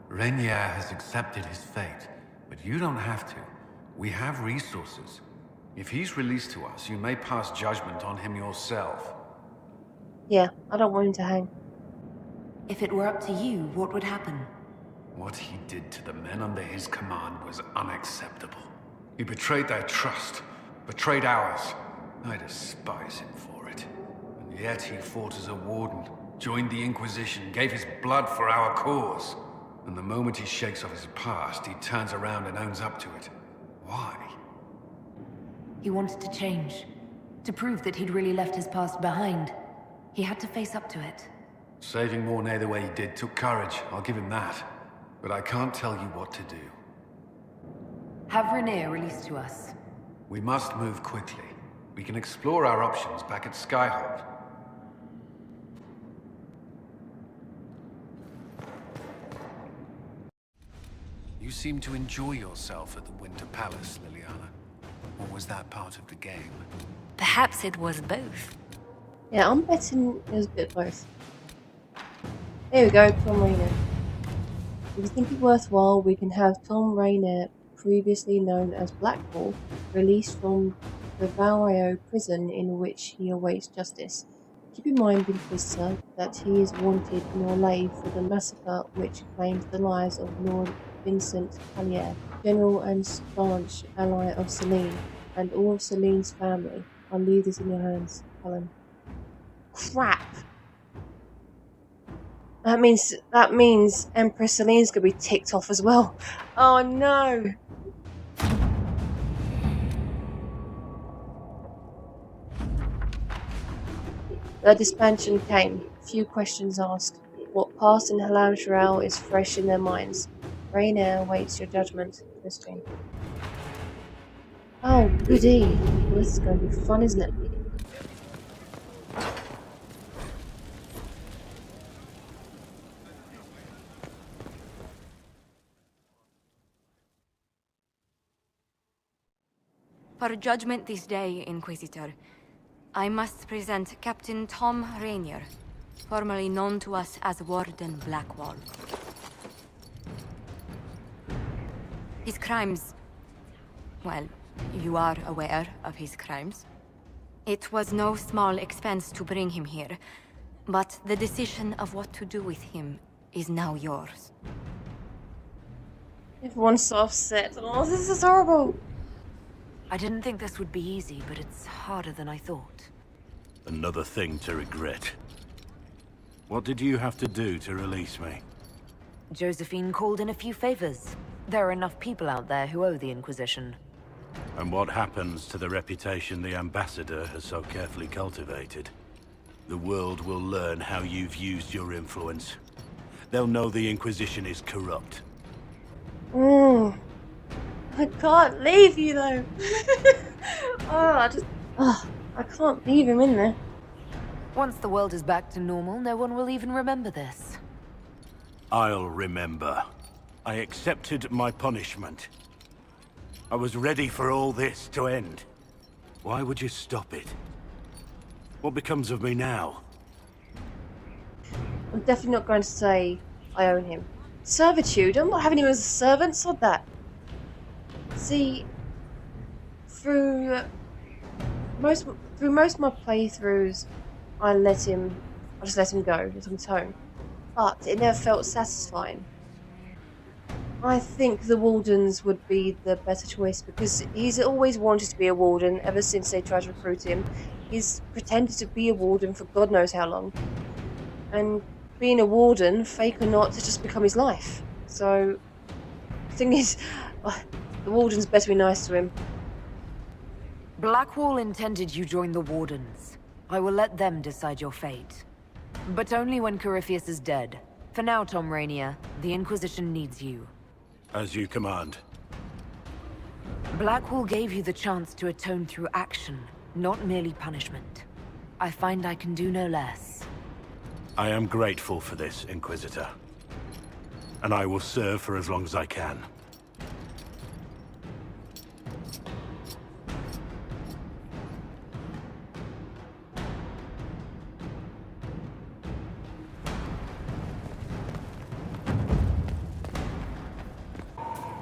Rainier has accepted his fate, but you don't have to. We have resources. If he's released to us, you may pass judgment on him yourself. Yeah, I don't want him to hang. If it were up to you, what would happen? What he did to the men under his command was unacceptable. He betrayed their trust, betrayed ours. I despise him for it. And yet he fought as a warden, joined the Inquisition, gave his blood for our cause. And the moment he shakes off his past, he turns around and owns up to it. Why? He wanted to change. To prove that he'd really left his past behind. He had to face up to it. Saving Mornay the way he did took courage, I'll give him that. But I can't tell you what to do. Have Rainier released to us. We must move quickly. We can explore our options back at Skyhold. You seem to enjoy yourself at the Winter Palace, Liliana. Or was that part of the game? Perhaps it was both. Yeah, I'm betting it was a bit of both. There we go, Tom Rainier. If you think it worthwhile, we can have Tom Rainier, previously known as Blackwall, released from the Valrio prison in which he awaits justice. Keep in mind, Inquisitor, that he is wanted in Orlais for the massacre which claims the lives of Lord Vincent Callier, general and staunch ally of Celine, and all of Celine's family. I'll leave this in your hands, Helen. Crap! That means Empress Celine's gonna be ticked off as well. Oh no! The dispatching came. Few questions asked. What passed in Halam Shral is fresh in their minds. Raynair awaits your judgment. Interesting. Oh, goody. Well, this is going to be fun, isn't it? For judgment this day, Inquisitor, I must present Captain Tom Rainier, formerly known to us as Warden Blackwall. His crimes... well, you are aware of his crimes. It was no small expense to bring him here, but the decision of what to do with him is now yours. Everyone's so upset. Oh, this is horrible. I didn't think this would be easy, but it's harder than I thought. Another thing to regret. What did you have to do to release me? Josephine called in a few favors. There are enough people out there who owe the Inquisition. And what happens to the reputation the Ambassador has so carefully cultivated? The world will learn how you've used your influence. They'll know the Inquisition is corrupt. I can't leave you though. I can't leave him in there. Once the world is back to normal, no one will even remember this. I'll remember. I accepted my punishment. I was ready for all this to end. Why would you stop it? What becomes of me now? I'm definitely not going to say I own him. Servitude? I'm not having him as a servant, sod that. See, through most of my playthroughs, I just let him go, let him tone. But it never felt satisfying. I think the Wardens would be the better choice because he's always wanted to be a Warden ever since they tried to recruit him. He's pretended to be a Warden for God knows how long. And being a Warden, fake or not, has just become his life. So, the thing is, the Warden's better be nice to him. Blackwall intended you join the Wardens. I will let them decide your fate. But only when Corypheus is dead. For now, Tom Rainier, the Inquisition needs you. As you command. Blackwall gave you the chance to atone through action, not merely punishment. I find I can do no less. I am grateful for this, Inquisitor. And I will serve for as long as I can.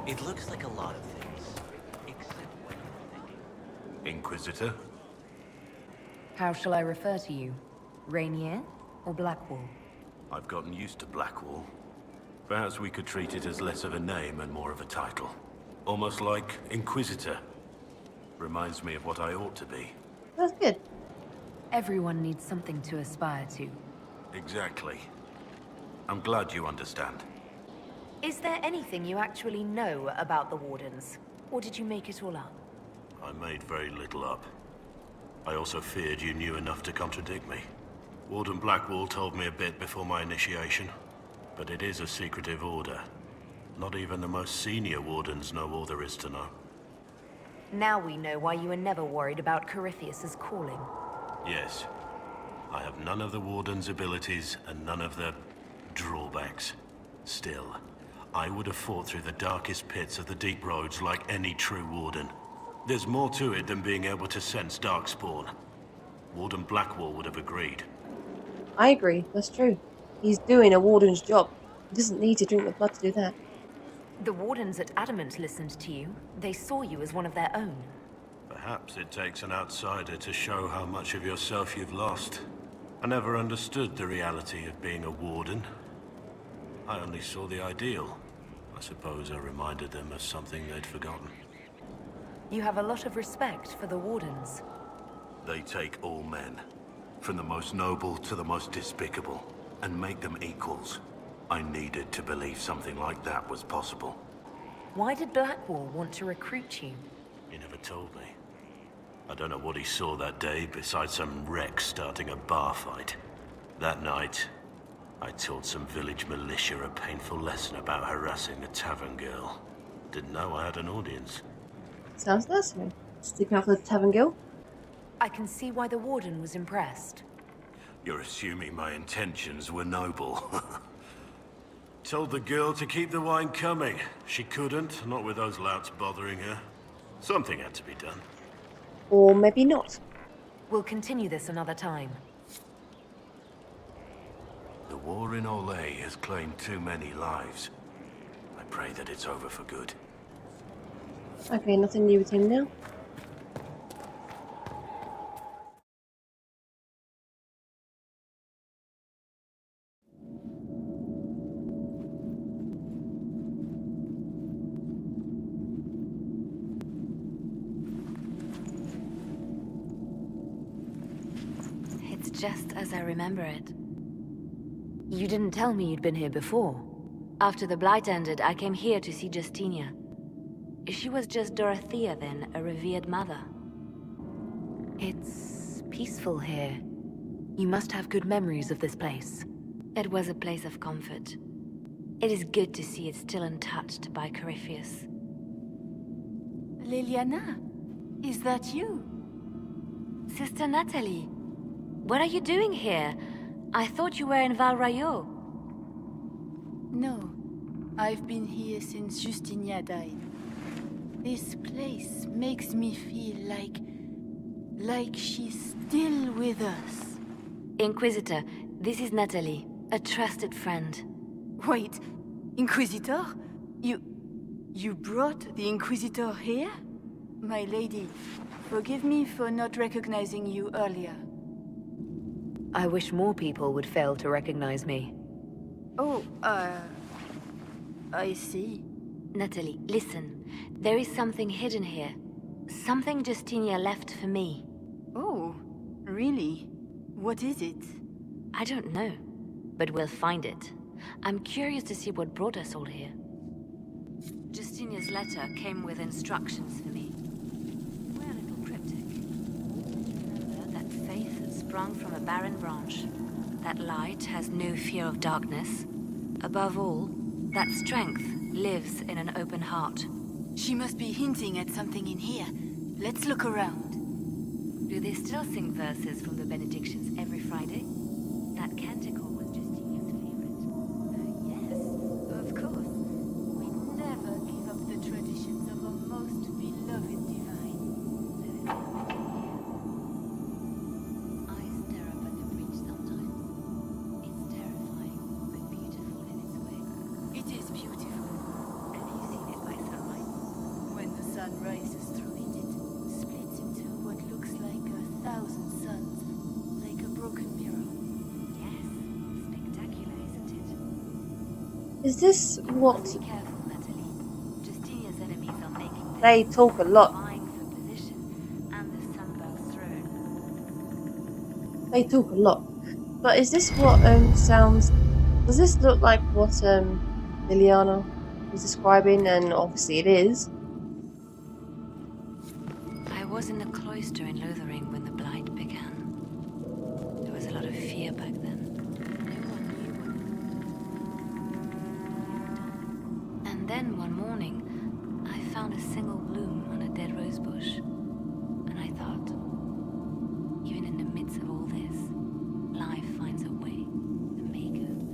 It looks like a lot of things, except what you're thinking. Inquisitor? How shall I refer to you? Rainier or Blackwall? I've gotten used to Blackwall. Perhaps we could treat it as less of a name and more of a title. Almost like Inquisitor. Reminds me of what I ought to be. That's good. Everyone needs something to aspire to. Exactly. I'm glad you understand. Is there anything you actually know about the Wardens? Or did you make it all up? I made very little up. I also feared you knew enough to contradict me. Warden Blackwall told me a bit before my initiation, but it is a secretive order. Not even the most senior Wardens know all there is to know. Now we know why you were never worried about Corypheus's calling. Yes. I have none of the Warden's abilities and none of the drawbacks. Still, I would have fought through the darkest pits of the deep roads like any true Warden. There's more to it than being able to sense darkspawn. Warden Blackwall would have agreed. I agree, that's true. He's doing a Warden's job. He doesn't need to drink the blood to do that. The Wardens at Adamant listened to you. They saw you as one of their own. Perhaps it takes an outsider to show how much of yourself you've lost. I never understood the reality of being a Warden. I only saw the ideal. I suppose I reminded them of something they'd forgotten. You have a lot of respect for the Wardens. They take all men, from the most noble to the most despicable, and make them equals. I needed to believe something like that was possible. Why did Blackwall want to recruit you? He never told me. I don't know what he saw that day besides some wreck starting a bar fight. That night, I taught some village militia a painful lesson about harassing the tavern girl. Didn't know I had an audience. Sounds nice to me. Sticking up for the tavern girl. I can see why the warden was impressed. You're assuming my intentions were noble. Told the girl to keep the wine coming. She couldn't, not with those louts bothering her. Something had to be done. Or maybe not. We'll continue this another time. The war in Olay has claimed too many lives. I pray that it's over for good. Okay, nothing new with him now. It's just as I remember it. You didn't tell me you'd been here before. After the Blight ended, I came here to see Justinia. She was just Dorothea then, a revered mother. It's peaceful here. You must have good memories of this place. It was a place of comfort. It is good to see it still untouched by Corypheus. Liliana, is that you? Sister Natalie, what are you doing here? I thought you were in Val Rayo. No, I've been here since Justinia died. This place makes me feel like she's still with us. Inquisitor, this is Natalie, a trusted friend. Wait, Inquisitor? You brought the Inquisitor here? My lady, forgive me for not recognizing you earlier. I wish more people would fail to recognize me. Oh, I see. Natalie, listen. There is something hidden here. Something Justinia left for me. Oh, really? What is it? I don't know, but we'll find it. I'm curious to see what brought us all here. Justinia's letter came with instructions for me. We're a little cryptic. Remember that faith sprung from a barren branch. That light has no fear of darkness. Above all, that strength lives in an open heart. She must be hinting at something in here. Let's look around. Do they still sing verses from the benedictions every Friday? That canticle was Justinia's favorite. Yes, of course. We never give up the traditions of a most beloved divine. I stare up at the bridge sometimes. It's terrifying, but beautiful in its way. It is beautiful. Have you seen it by sunrise? When the sun rises through it, it splits into what looks like 1,000 suns, like a broken mirror. Yes, spectacular, isn't it? Is this what... Be careful, Natalie. Justinia's enemies are making They talk a lot. vying for position and the Sunberg's throne. They talk a lot. But is this what sounds... Does this look like what Liliana was describing? And obviously it is. I was in the cloister in Lothering when the Blight began. There was a lot of fear back then. No one knew what. And then one morning, I found a single bloom on a dead rose bush. And I thought, even in the midst of all this, life finds a way, a maker, and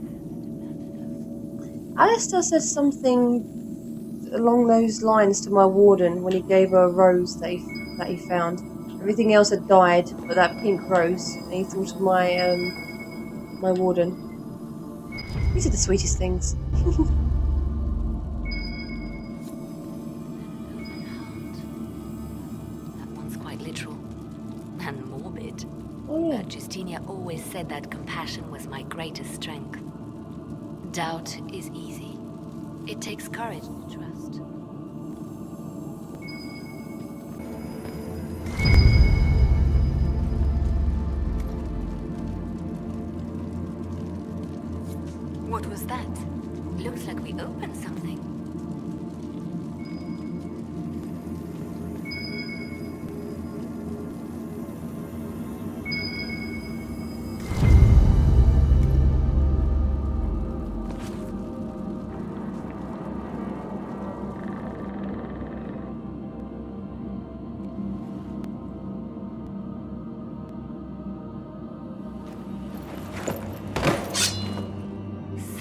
a Alistair said something along those lines to my warden when he gave her a rose that he found. Everything else had died, but that pink rose. And he thought of my my warden. These are the sweetest things. That one's quite literal. And morbid. Oh, yeah. But Justinia always said that compassion was my greatest strength. Doubt is easy. It takes courage to trust. What was that? Looks like we opened something.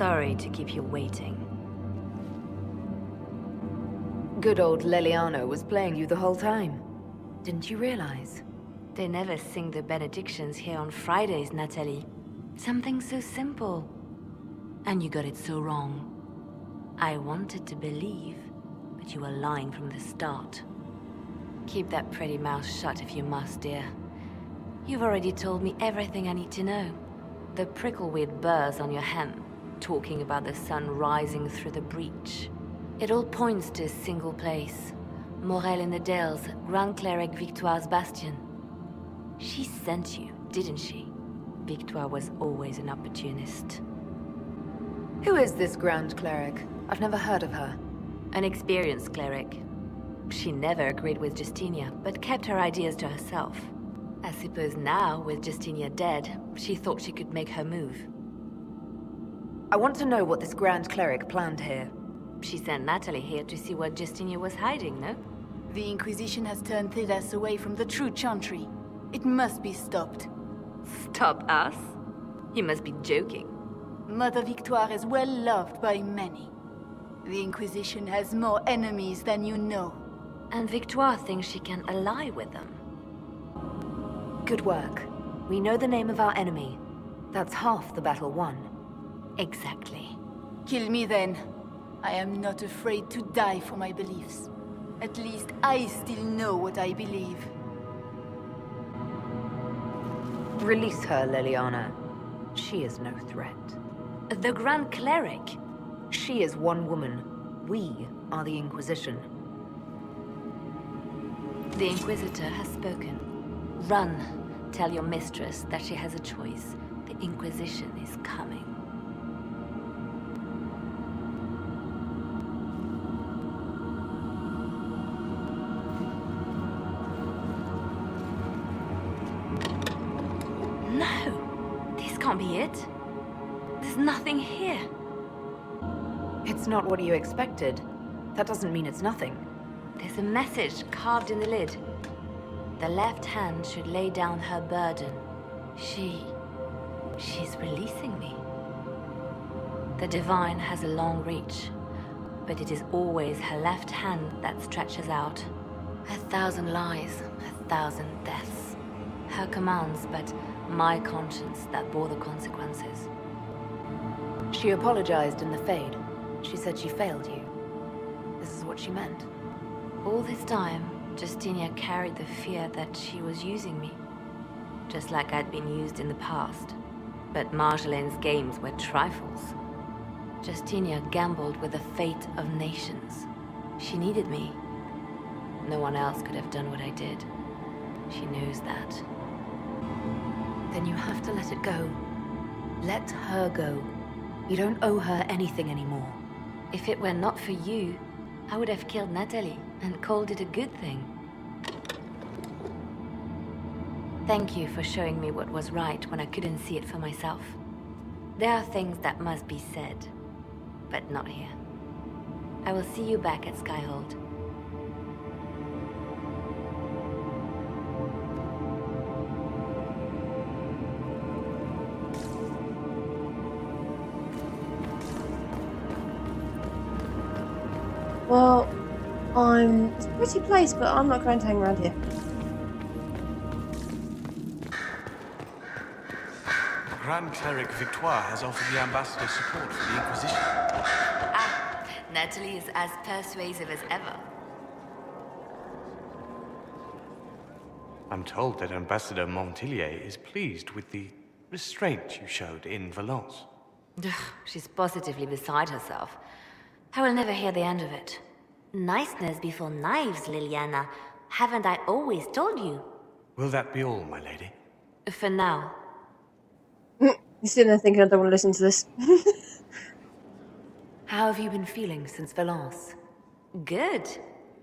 Sorry to keep you waiting. Good old Leliana was playing you the whole time. Didn't you realize? They never sing the benedictions here on Fridays, Natalie. Something so simple. And you got it so wrong. I wanted to believe, but you were lying from the start. Keep that pretty mouth shut if you must, dear. You've already told me everything I need to know. The prickleweed burrs on your hem, talking about the sun rising through the breach. It all points to a single place. Morel in the Dales, Grand Cleric Victoire's bastion. She sent you, didn't she? Victoire was always an opportunist. Who is this Grand Cleric? I've never heard of her. An experienced cleric. She never agreed with Justinia, but kept her ideas to herself. I suppose now, with Justinia dead, she thought she could make her move. I want to know what this Grand Cleric planned here. She sent Natalie here to see what Justinia was hiding, no? The Inquisition has turned Thedas away from the true Chantry. It must be stopped. Stop us? You must be joking. Mother Victoire is well loved by many. The Inquisition has more enemies than you know. And Victoire thinks she can ally with them. Good work. We know the name of our enemy. That's half the battle won. Exactly. Kill me then. I am not afraid to die for my beliefs. At least I still know what I believe. Release her, Leliana. She is no threat. The Grand Cleric? She is one woman. We are the Inquisition. The Inquisitor has spoken. Run. Tell your mistress that she has a choice. The Inquisition is coming. No! This can't be it. There's nothing here. It's not what you expected. That doesn't mean it's nothing. There's a message carved in the lid. The left hand should lay down her burden. She's releasing me. The Divine has a long reach, but it is always her left hand that stretches out. 1,000 lies, 1,000 deaths. Her commands, but my conscience that bore the consequences. She apologized in the Fade. She said she failed you. This is what she meant. All this time, Justinia carried the fear that she was using me. Just like I'd been used in the past. But Marjolaine's games were trifles. Justinia gambled with the fate of nations. She needed me. No one else could have done what I did. She knows that. Then you have to let it go. Let her go. You don't owe her anything anymore. If it were not for you, I would have killed Natalie and called it a good thing. Thank you for showing me what was right when I couldn't see it for myself. There are things that must be said, but not here. I will see you back at Skyhold. Well, it's a pretty place, but I'm not going to hang around here. Grand Cleric Victoire has offered the Ambassador support for the Inquisition. Ah, Natalie is as persuasive as ever. I'm told that Ambassador Montillier is pleased with the restraint you showed in Valence. She's positively beside herself. I will never hear the end of it. Niceness before knives, Liliana. Haven't I always told you? Will that be all, my lady? For now. He's sitting there thinking, I don't want to listen to this. How have you been feeling since Valence? Good.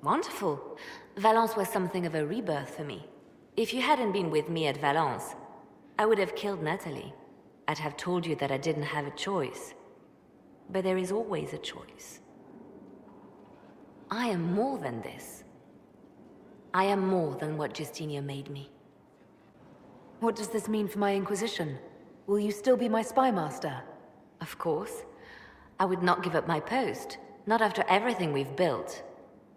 Wonderful. Valence was something of a rebirth for me. If you hadn't been with me at Valence, I would have killed Natalie. I'd have told you that I didn't have a choice. But there is always a choice. I am more than this. I am more than what Justinia made me. What does this mean for my Inquisition? Will you still be my spy master? Of course. I would not give up my post, not after everything we've built.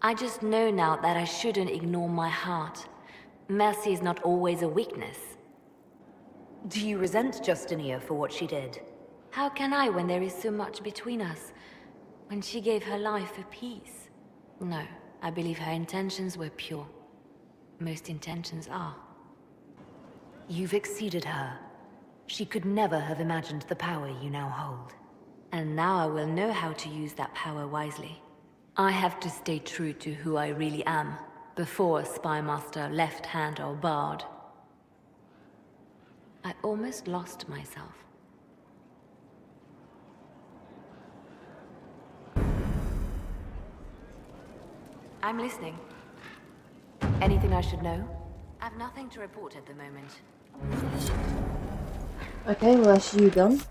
I just know now that I shouldn't ignore my heart. Mercy is not always a weakness. Do you resent Justinia for what she did? How can I when there is so much between us? When she gave her life for peace? No, I believe her intentions were pure. Most intentions are. You've exceeded her. She could never have imagined the power you now hold. And now I will know how to use that power wisely. I have to stay true to who I really am, before Spymaster, Left Hand, or Bard. I almost lost myself. I'm listening. Anything I should know? I've nothing to report at the moment. Okay, well that's you done.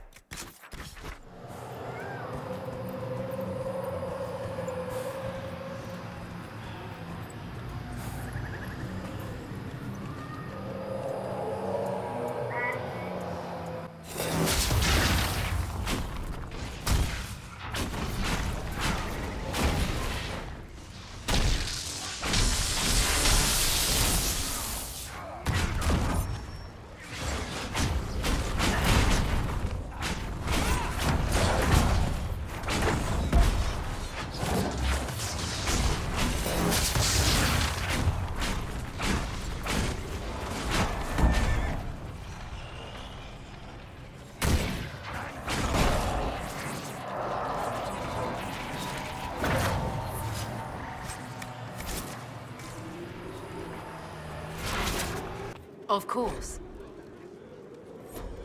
Of course.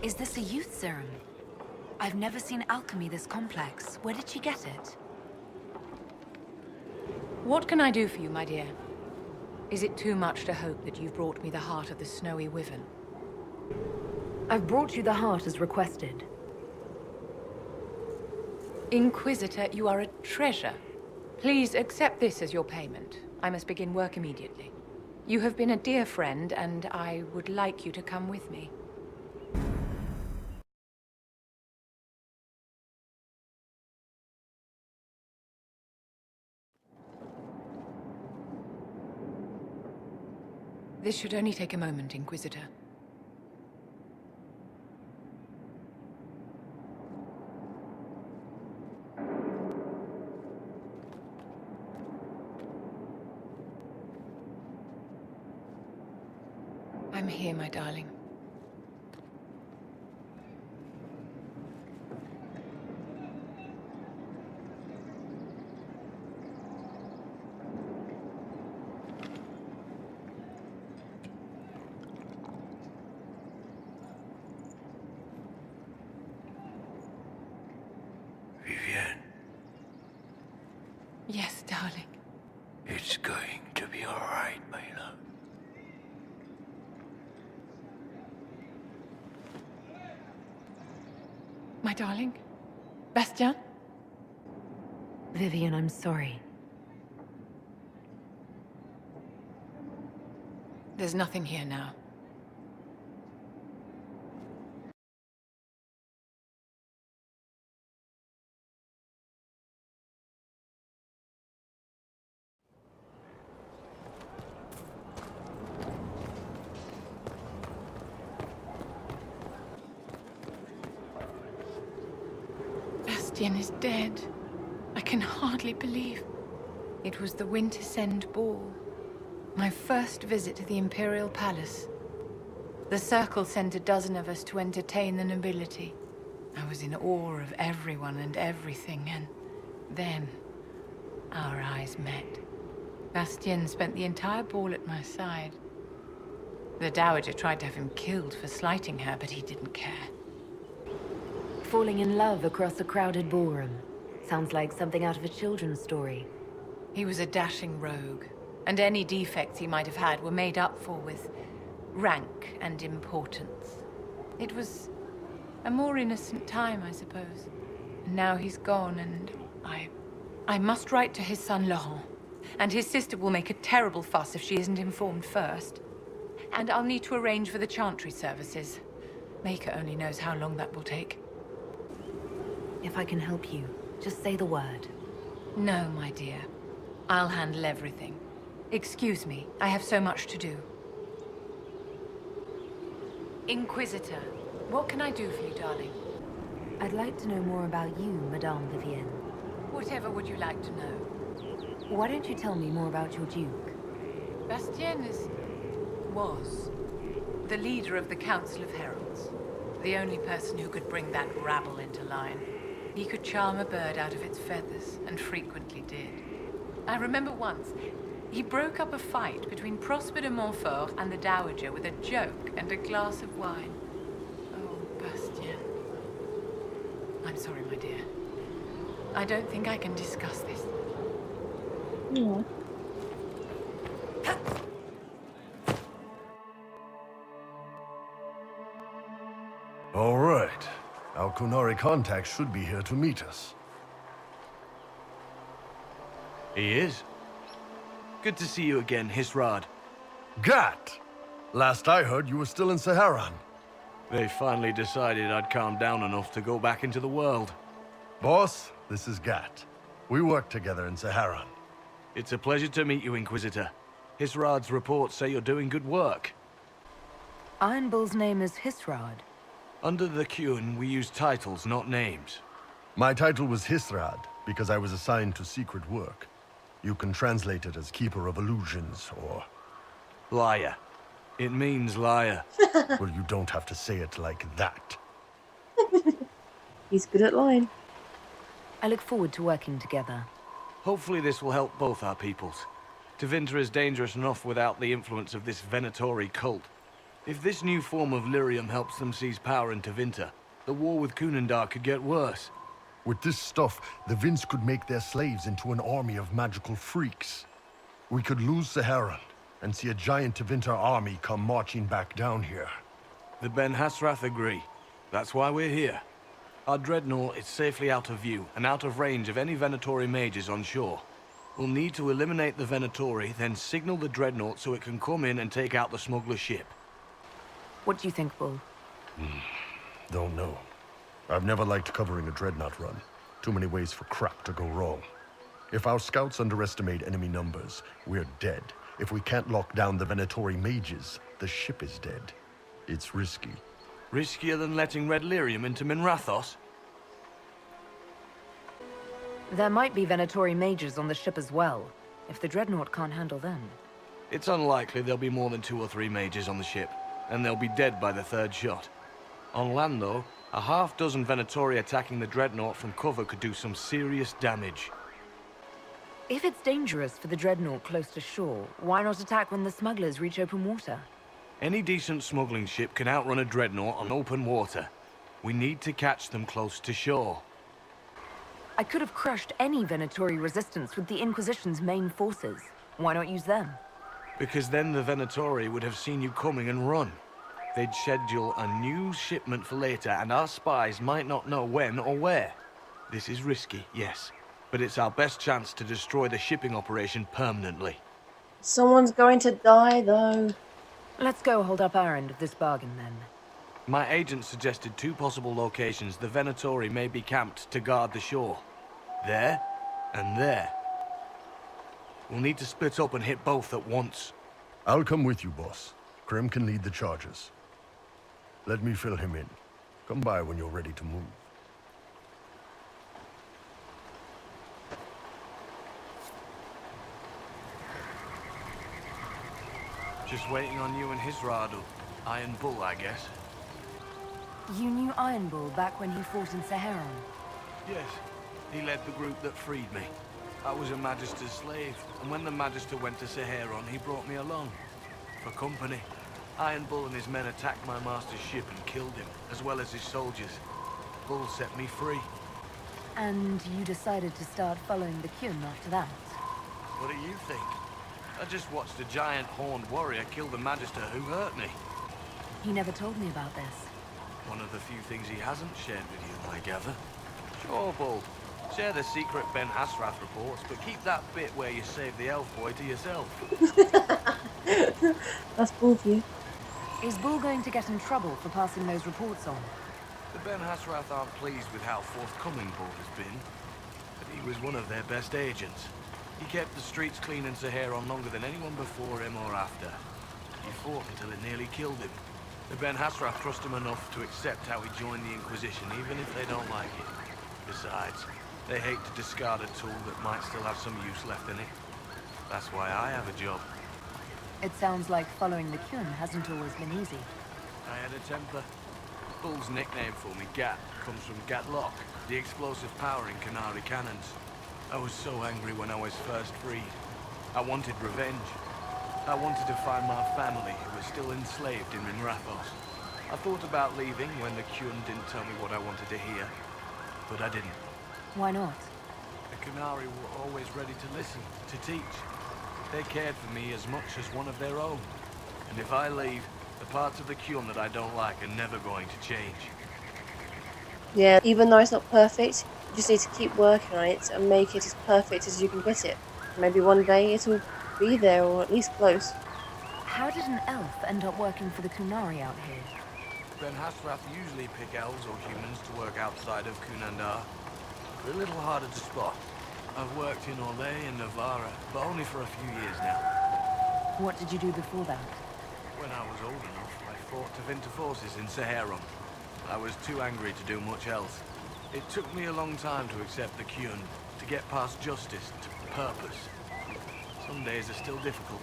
Is this a youth serum? I've never seen alchemy this complex. Where did she get it? What can I do for you, my dear? Is it too much to hope that you've brought me the heart of the snowy wyvern? I've brought you the heart as requested. Inquisitor, you are a treasure. Please accept this as your payment. I must begin work immediately. You have been a dear friend, and I would like you to come with me. This should only take a moment, Inquisitor. I'm here, my darling. Vivienne, Yes, darling. it's going to be all right, my love. My darling? Bastien? Vivian, I'm sorry. There's nothing here now. Bastien is dead. I can hardly believe. It was the Wintersend Ball. My first visit to the Imperial Palace. The Circle sent a dozen of us to entertain the nobility. I was in awe of everyone and everything, and then our eyes met. Bastien spent the entire ball at my side. The Dowager tried to have him killed for slighting her, but he didn't care. Falling in love across a crowded ballroom. Sounds like something out of a children's story. He was a dashing rogue, and any defects he might have had were made up for with rank and importance. It was a more innocent time, I suppose. And now he's gone, and I must write to his son Laurent. And his sister will make a terrible fuss if she isn't informed first. And I'll need to arrange for the chantry services. Maker only knows how long that will take. If I can help you, Just say the word. No, my dear. I'll handle everything. Excuse me, I have so much to do. Inquisitor, what can I do for you, darling? I'd like to know more about you, Madame Vivienne. Whatever would you like to know? Why don't you tell me more about your Duke? Bastien was the leader of the Council of Heralds. The only person who could bring that rabble into line. He could charm a bird out of its feathers, and frequently did. I remember once, he broke up a fight between Prosper de Montfort and the Dowager with a joke and a glass of wine. Oh, Bastien. I'm sorry, my dear. I don't think I can discuss this. Yeah. All right. Our Kunari contact should be here to meet us. He is. Good to see you again, Hisrad. Gat! Last I heard, you were still in Saharan. They finally decided I'd calmed down enough to go back into the world. Boss, this is Gat. We work together in Saharan. It's a pleasure to meet you, Inquisitor. Hisrad's reports say you're doing good work. Iron Bull's name is Hisrad. Under the Qun, we use titles, not names. My title was Hisrad, because I was assigned to secret work. You can translate it as Keeper of Illusions, or... Liar. It means liar. Well, you don't have to say it like that. He's good at lying. I look forward to working together. Hopefully this will help both our peoples. Tevinter is dangerous enough without the influence of this Venatori cult. If this new form of lyrium helps them seize power in Tevinter, the war with Kunandar could get worse. With this stuff, the Vince could make their slaves into an army of magical freaks. We could lose Saharan, and see a giant Tevinter army come marching back down here. The Ben Hasrath agree. That's why we're here. Our dreadnought is safely out of view, and out of range of any Venatori mages on shore. We'll need to eliminate the Venatori, then signal the dreadnought so it can come in and take out the smuggler ship. What do you think, Bull? Don't know. I've never liked covering a dreadnought run. Too many ways for crap to go wrong. If our scouts underestimate enemy numbers, we're dead. If we can't lock down the Venatori mages, the ship is dead. It's risky. Riskier than letting Red Lyrium into Minrathos? There might be Venatori mages on the ship as well, if the dreadnought can't handle them. It's unlikely there'll be more than 2 or 3 mages on the ship, and they'll be dead by the 3rd shot. On land, though, a half-dozen Venatori attacking the dreadnought from cover could do some serious damage. If it's dangerous for the dreadnought close to shore, why not attack when the smugglers reach open water? Any decent smuggling ship can outrun a dreadnought on open water. We need to catch them close to shore. I could have crushed any Venatori resistance with the Inquisition's main forces. Why not use them? Because then the Venatori would have seen you coming and run. They'd schedule a new shipment for later, and our spies might not know when or where. This is risky, yes, but it's our best chance to destroy the shipping operation permanently. Someone's going to die, though. Let's go hold up our end of this bargain, then. My agent suggested 2 possible locations the Venatori may be camped to guard the shore. There, and there. We'll need to split up and hit both at once. I'll come with you, boss. Krim can lead the charges. Let me fill him in. Come by when you're ready to move. Just waiting on you and Hisradu. Iron Bull, I guess. You knew Iron Bull back when he fought in Saharan? Yes. He led the group that freed me. I was a Magister's slave, and when the Magister went to Saharan, he brought me along. For company. Iron Bull and his men attacked my master's ship and killed him, as well as his soldiers. Bull set me free. And you decided to start following the Qun after that? What do you think? I just watched a giant horned warrior kill the Magister who hurt me. He never told me about this. One of the few things he hasn't shared with you, I gather. Sure, Bull. Share the secret Ben Hasrath reports, but keep that bit where you save the elf boy to yourself. That's Bull for you. Is Bull going to get in trouble for passing those reports on? The Ben Hasrath aren't pleased with how forthcoming Bull has been. He was one of their best agents. He kept the streets clean in Saharon longer than anyone before him or after. He fought until it nearly killed him. The Ben Hasrath trust him enough to accept how he joined the Inquisition, even if they don't like it. Besides, they hate to discard a tool that might still have some use left in it. That's why I have a job. It sounds like following the Kyun hasn't always been easy. I had a temper. Bull's nickname for me, Gat, comes from Gatlock, the explosive power in Canary cannons. I was so angry when I was first freed. I wanted revenge. I wanted to find my family, who were still enslaved in Minrathos. I thought about leaving when the Kyun didn't tell me what I wanted to hear, but I didn't. Why not? The Canary were always ready to listen, to teach. They cared for me as much as one of their own. And if I leave, the parts of the Kyun that I don't like are never going to change. Yeah, even though it's not perfect, you just need to keep working on it and make it as perfect as you can get it. Maybe one day it'll be there, or at least close. How did an elf end up working for the Kunari out here? Ben Hasrath usually pick elves or humans to work outside of Kunandar. They're a little harder to spot. I've worked in Orlais and Navarra, but only for a few years now. What did you do before that? When I was old enough, I fought to Vinter forces in Saharon. I was too angry to do much else. It took me a long time to accept the Kyun, to get past justice, to purpose. Some days are still difficult.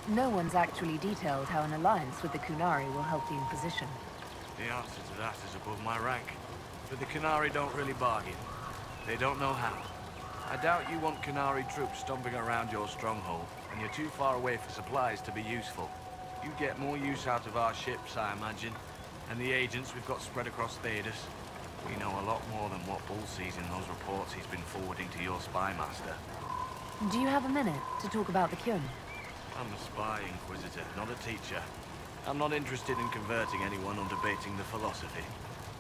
No one's actually detailed how an alliance with the Kunari will help the Inquisition. The answer to that is above my rank. But the Kunari don't really bargain. They don't know how. I doubt you want Kunari troops stomping around your stronghold, and you're too far away for supplies to be useful. You get more use out of our ships, I imagine, and the agents we've got spread across Thedas. We know a lot more than what Bull sees in those reports he's been forwarding to your spy master. Do you have a minute to talk about the Kyun? I'm a spy, Inquisitor, not a teacher. I'm not interested in converting anyone or debating the philosophy.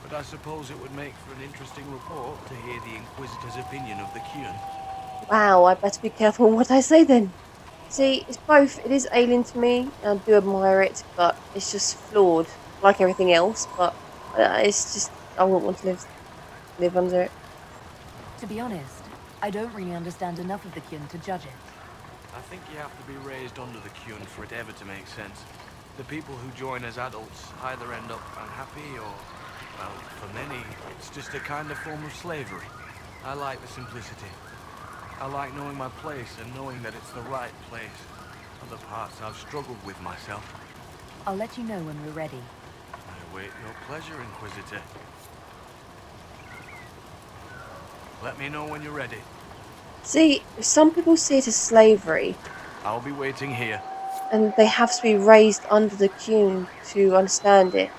But I suppose it would make for an interesting report to hear the Inquisitor's opinion of the Kyun. Wow, I better be careful what I say then. See, it's both. It is alien to me, and I do admire it, but it's just flawed, like everything else. But it's just, I wouldn't want to live under it. To be honest, I don't really understand enough of the Kyun to judge it. I think you have to be raised under the Kyun for it ever to make sense. The people who join as adults either end up unhappy or, well, for many, it's just a kind of form of slavery. I like the simplicity. I like knowing my place and knowing that it's the right place. Other parts I've struggled with myself. I'll let you know when we're ready. I await your pleasure, Inquisitor. Let me know when you're ready. See, some people see it as slavery, I'll be waiting here. and they have to be raised under the Kyun to understand it.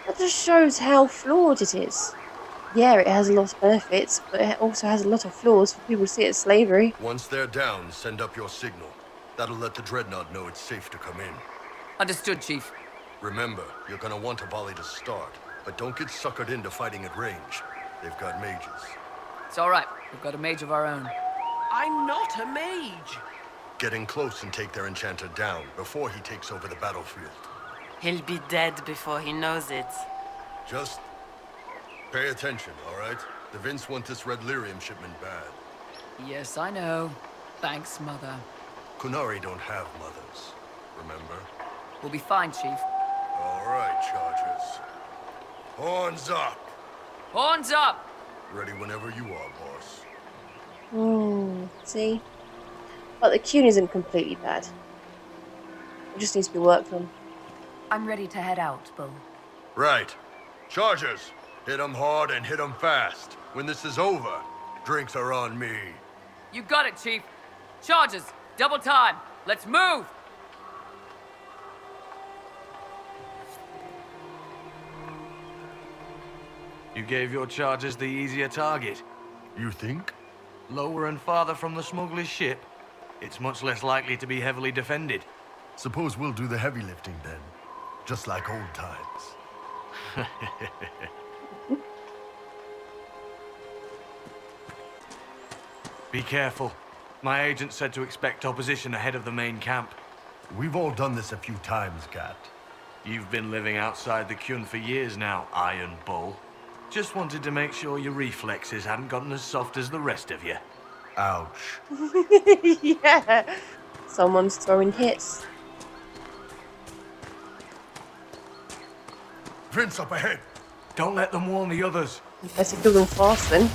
That just shows how flawed it is. Yeah, it has a lot of benefits, but it also has a lot of flaws for people to see it as slavery. Once they're down, send up your signal. That'll let the Dreadnought know it's safe to come in. Understood, Chief. Remember, you're gonna want a volley to start, but don't get suckered into fighting at range. They've got mages. It's all right. We've got a mage of our own. I'm not a mage! Get in close and take their enchanter down before he takes over the battlefield. He'll be dead before he knows it. Just pay attention, all right? The Vince want this red lyrium shipment bad. Yes, I know. Thanks, Mother. Kunari don't have mothers, remember? We'll be fine, Chief. All right, Chargers. Horns up! Horns up! Ready whenever you are, boss. See? But the Kyun isn't completely bad. It just needs to be worked on. I'm ready to head out, Bull. Right. Chargers, hit 'em hard and hit 'em fast. When this is over, drinks are on me. You got it, Chief. Charges, double time. Let's move! You gave your chargers the easier target. You think? Lower and farther from the smuggler's ship, it's much less likely to be heavily defended. Suppose we'll do the heavy lifting then. Just like old times. Be careful. My agent said to expect opposition ahead of the main camp. We've all done this a few times, Gat. You've been living outside the Kyun for years now, Iron Bull. Just wanted to make sure your reflexes hadn't gotten as soft as the rest of you. Ouch. Yeah. Someone's throwing hits. Vince, up ahead. Don't let them warn the others. Better kill them fast then.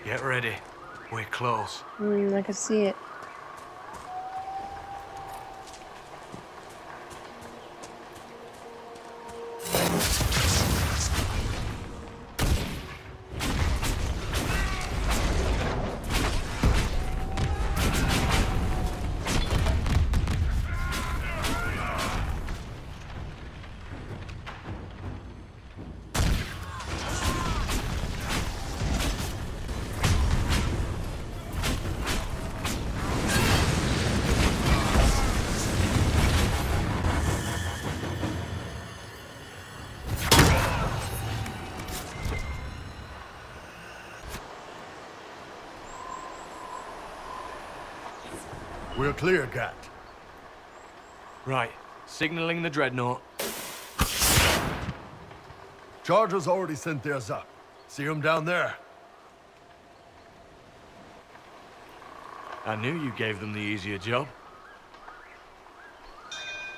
Get ready. We're close. I can see it. We're clear, Gat. Right. Signaling the dreadnought. Chargers already sent theirs up. See them down there? I knew you gave them the easier job.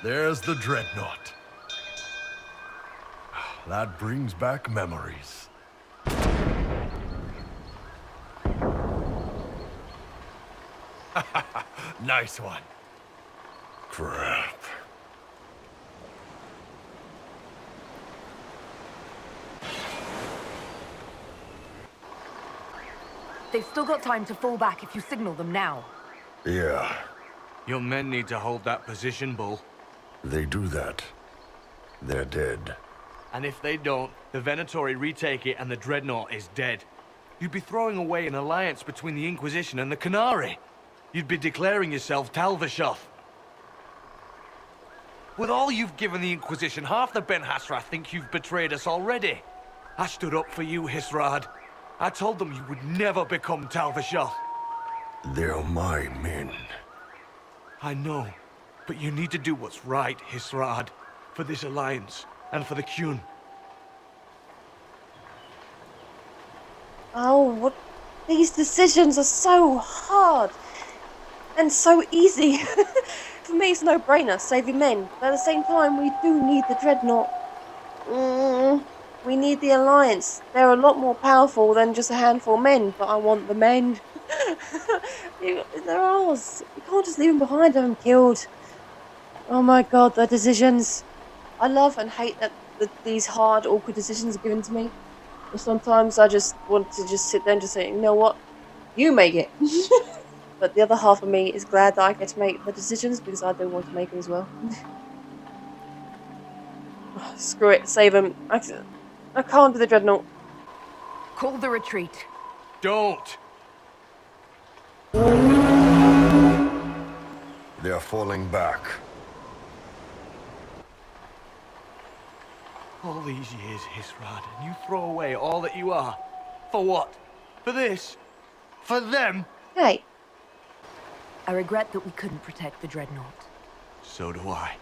There's the dreadnought. That brings back memories. Nice one. Crap. They've still got time to fall back if you signal them now. Yeah, Your men need to hold that position, Bull. they do that. They're dead. And if they don't, the Venatori retake it and the dreadnought is dead. You'd be throwing away an alliance between the Inquisition and the Canary. You'd be declaring yourself Talvashoth. With all you've given the Inquisition, half the Ben Hasra think you've betrayed us already. I stood up for you, Hisrad. I told them you would never become Talvashoth. They're my men. I know, but you need to do what's right, Hisrad. For this alliance, and for the Qun. Oh, what? These decisions are so hard. And so easy. For me, it's no brainer, saving men. But at the same time, we do need the dreadnought. We need the alliance. They're a lot more powerful than just a handful of men, but I want the men. They're ours. We can't just leave them behind and have them killed. Oh my god, the decisions. I love and hate that these hard, awkward decisions are given to me. But sometimes I just want to just sit there and just say, you know what? You make it. But the other half of me is glad that I get to make the decisions because I do want to make them as well. Screw it, save them. I can't do the dreadnought. Call the retreat. Don't! They're falling back. All these years, Hisrad, and you throw away all that you are. For what? For this? For them? Hey. I regret that we couldn't protect the dreadnought. So do I.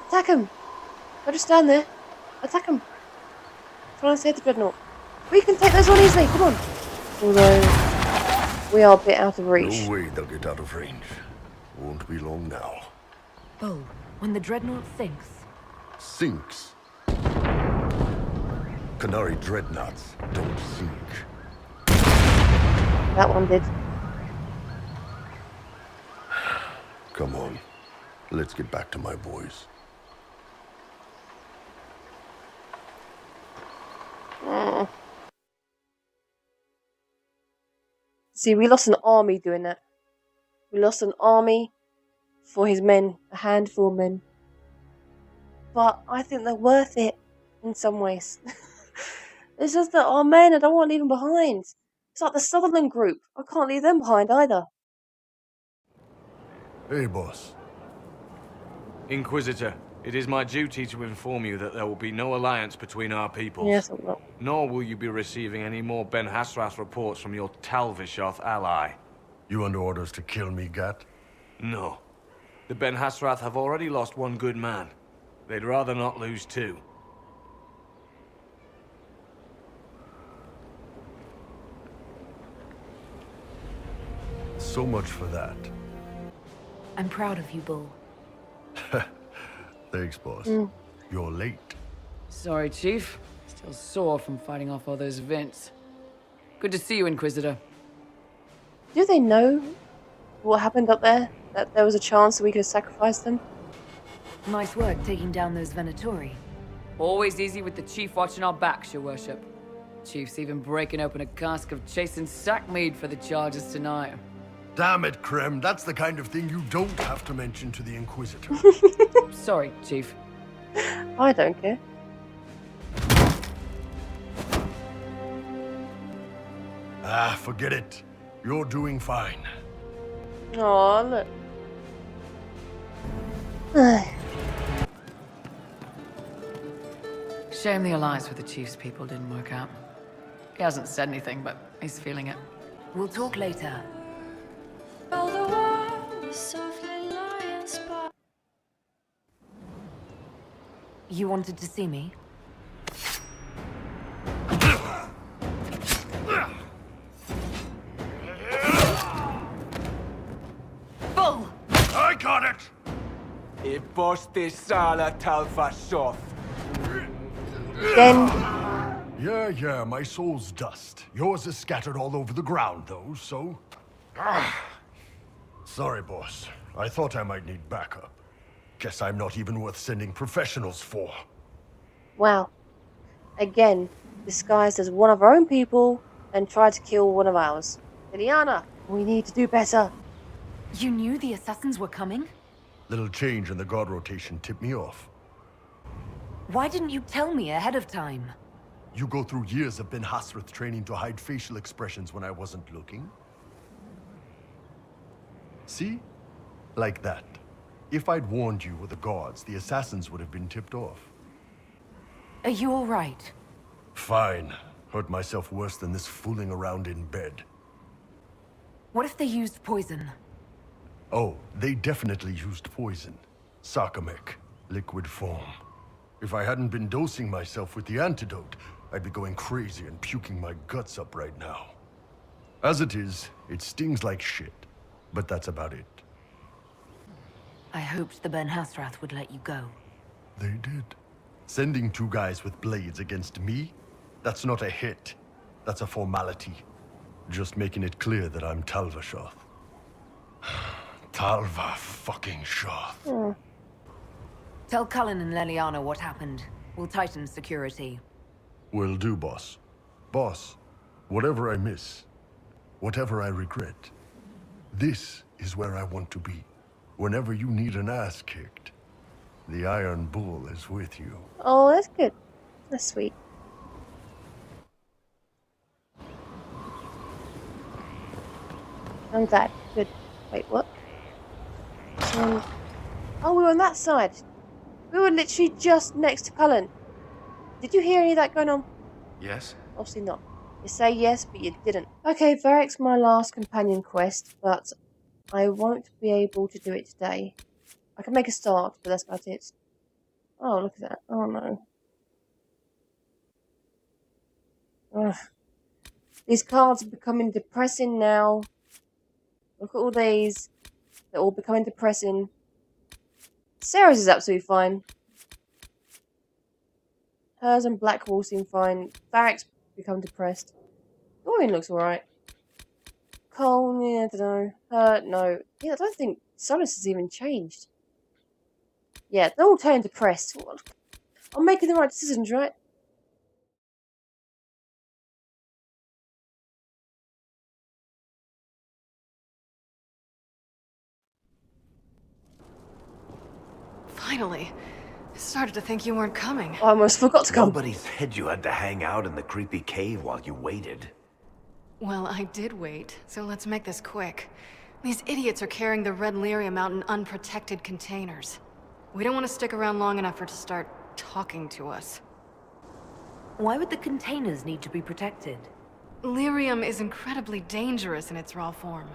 Attack him! Don't just stand there. Attack him. Try and save the dreadnought. We can take those on easily, come on. Although, we are a bit out of reach. No way they'll get out of range. Won't be long now. Bull, when the dreadnought sinks... Sinks? Canary dreadnoughts don't sink. That one did. Come on. Let's get back to my boys. See, we lost an army doing that. We lost an army for his men, a handful of men. But I think they're worth it in some ways. It's just that, oh man, I don't want to leave them behind. It's like the Sutherland group. I can't leave them behind either. Hey, boss. Inquisitor, it is my duty to inform you that there will be no alliance between our peoples. Yes, I will. Nor will you be receiving any more Ben Hasrath reports from your Talvishoth ally. You under orders to kill me, Gat? No. The Ben Hasrath have already lost one good man. They'd rather not lose two. So much for that. I'm proud of you, Bull. Thanks, boss. You're late. Sorry, Chief. Still sore from fighting off all those vents. Good to see you, Inquisitor. Do they know what happened up there? That there was a chance that we could sacrifice them? Nice work taking down those Venatori. Always easy with the Chief watching our backs, your worship. Chief's even breaking open a cask of chasing sack mead for the charges tonight. Damn it, Krem. That's the kind of thing you don't have to mention to the Inquisitor. Sorry, Chief. I don't care. Ah, forget it. You're doing fine. Oh, look. Shame the alliance with the Chief's people didn't work out. He hasn't said anything, but he's feeling it. We'll talk later. You wanted to see me? Bull! I got it! Ipostisala Talvashoth. Yeah, my soul's dust. Yours is scattered all over the ground, though, so... Sorry, boss. I thought I might need backup. Guess I'm not even worth sending professionals for. Wow. Again, disguised as one of our own people and tried to kill one of ours. Liliana, we need to do better. You knew the assassins were coming? Little change in the guard rotation tipped me off. Why didn't you tell me ahead of time? You go through years of Ben Hasrath training to hide facial expressions when I wasn't looking. See? Like that. If I'd warned you or the guards, the assassins would have been tipped off. Are you all right? Fine. Hurt myself worse than this fooling around in bed. What if they used poison? Oh, they definitely used poison. Sarcomec, liquid form. If I hadn't been dosing myself with the antidote, I'd be going crazy and puking my guts up right now. As it is, it stings like shit. But that's about it. I hoped the Ben Hasrath would let you go. They did. Sending two guys with blades against me? That's not a hit. That's a formality. Just making it clear that I'm Talvashoth. Talva fucking Shoth. Tell Cullen and Leliana what happened. We'll tighten security. Will do, boss. Boss, whatever I miss, whatever I regret, this is where I want to be. Whenever you need an ass kicked, the Iron Bull is with you. Oh, that's good. That's sweet. I'm glad. Good. Wait, what? Oh, we were on that side. We were literally just next to Cullen. Did you hear any of that going on? Yes? Obviously not. You say yes, but you didn't. Okay, Varric's my last companion quest, but I won't be able to do it today. I can make a start, but that's about it. Oh, look at that. Oh, no. Ugh. These cards are becoming depressing now. Look at all these. They're all becoming depressing. Sarah's is absolutely fine. Hers and Blackwall seem fine. Varric's become depressed. Dorian looks alright. Cole, yeah, I don't know. No. Yeah, I don't think Solus has even changed. Yeah, they're all turning depressed. I'm making the right decisions, right? Finally. Started to think you weren't coming. I almost forgot to come. Nobody said you had to hang out in the creepy cave while you waited. Well, I did wait, so let's make this quick. These idiots are carrying the red lyrium out in unprotected containers. We don't want to stick around long enough for it to start talking to us. Why would the containers need to be protected? Lyrium is incredibly dangerous in its raw form.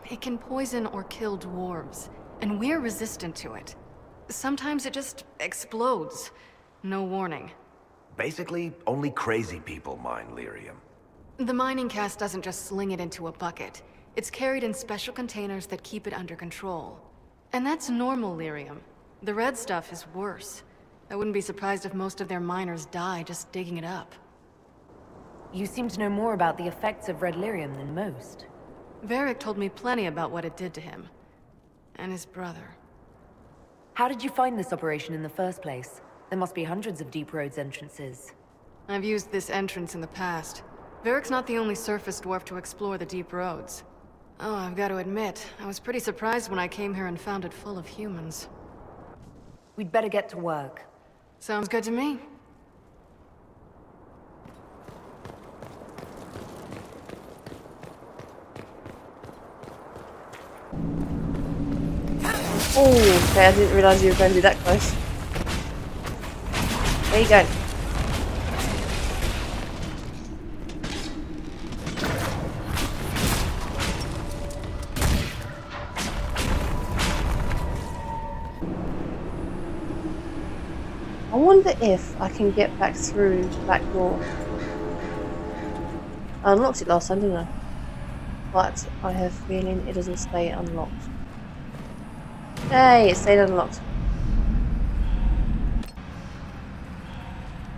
It can poison or kill dwarves, and we're resistant to it. Sometimes it just explodes. No warning. Basically, only crazy people mine lyrium. The mining cast doesn't just sling it into a bucket. It's carried in special containers that keep it under control. And that's normal lyrium. The red stuff is worse. I wouldn't be surprised if most of their miners die just digging it up. You seem to know more about the effects of red lyrium than most. Varric told me plenty about what it did to him. And his brother. How did you find this operation in the first place? There must be hundreds of Deep Roads entrances. I've used this entrance in the past. Varric's not the only surface dwarf to explore the Deep Roads. Oh, I've got to admit, I was pretty surprised when I came here and found it full of humans. We'd better get to work. Sounds good to me. Oh, okay, I didn't realise you were going to be that close. There you go. I wonder if I can get back through the back door. I unlocked it last time, didn't I? But I have a feeling it doesn't stay unlocked. Hey, it stayed unlocked.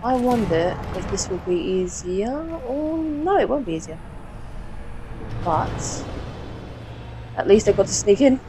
I wonder if this will be easier or no, it won't be easier. But at least I got to sneak in.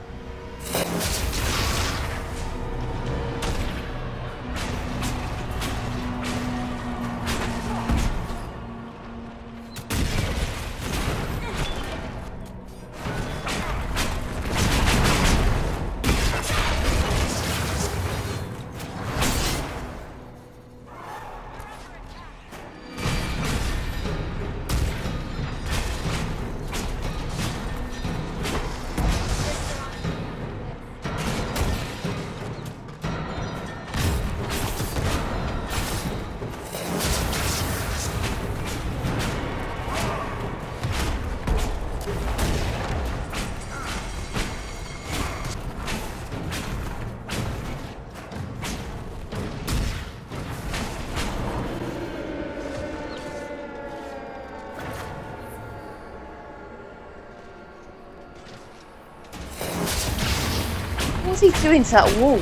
What's he doing to that wall?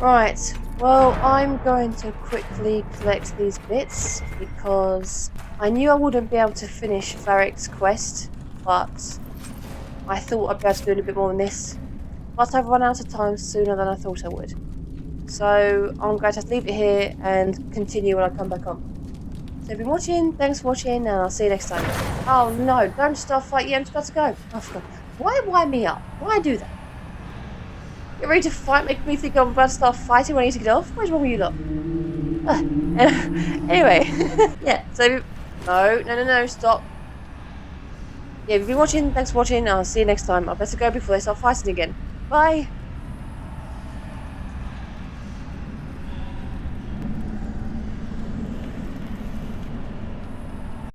Right, well, I'm going to quickly collect these bits because I knew I wouldn't be able to finish Varric's quest, but I thought I'd be able to do a little bit more than this. But I've run out of time sooner than I thought I would. So I'm going to have to leave it here and continue when I come back on. So if you've been watching, thanks for watching, and I'll see you next time. Oh no, don't start fighting yet, I'm just about to go. Oh, for God. Why wind me up? Why do that? You're ready to fight, make me think I'm about to start fighting when I need to get off? What's wrong with you lot? Anyway, yeah, so, no, stop. Yeah, if you've been watching, thanks for watching, I'll see you next time. I better go before they start fighting again. Bye!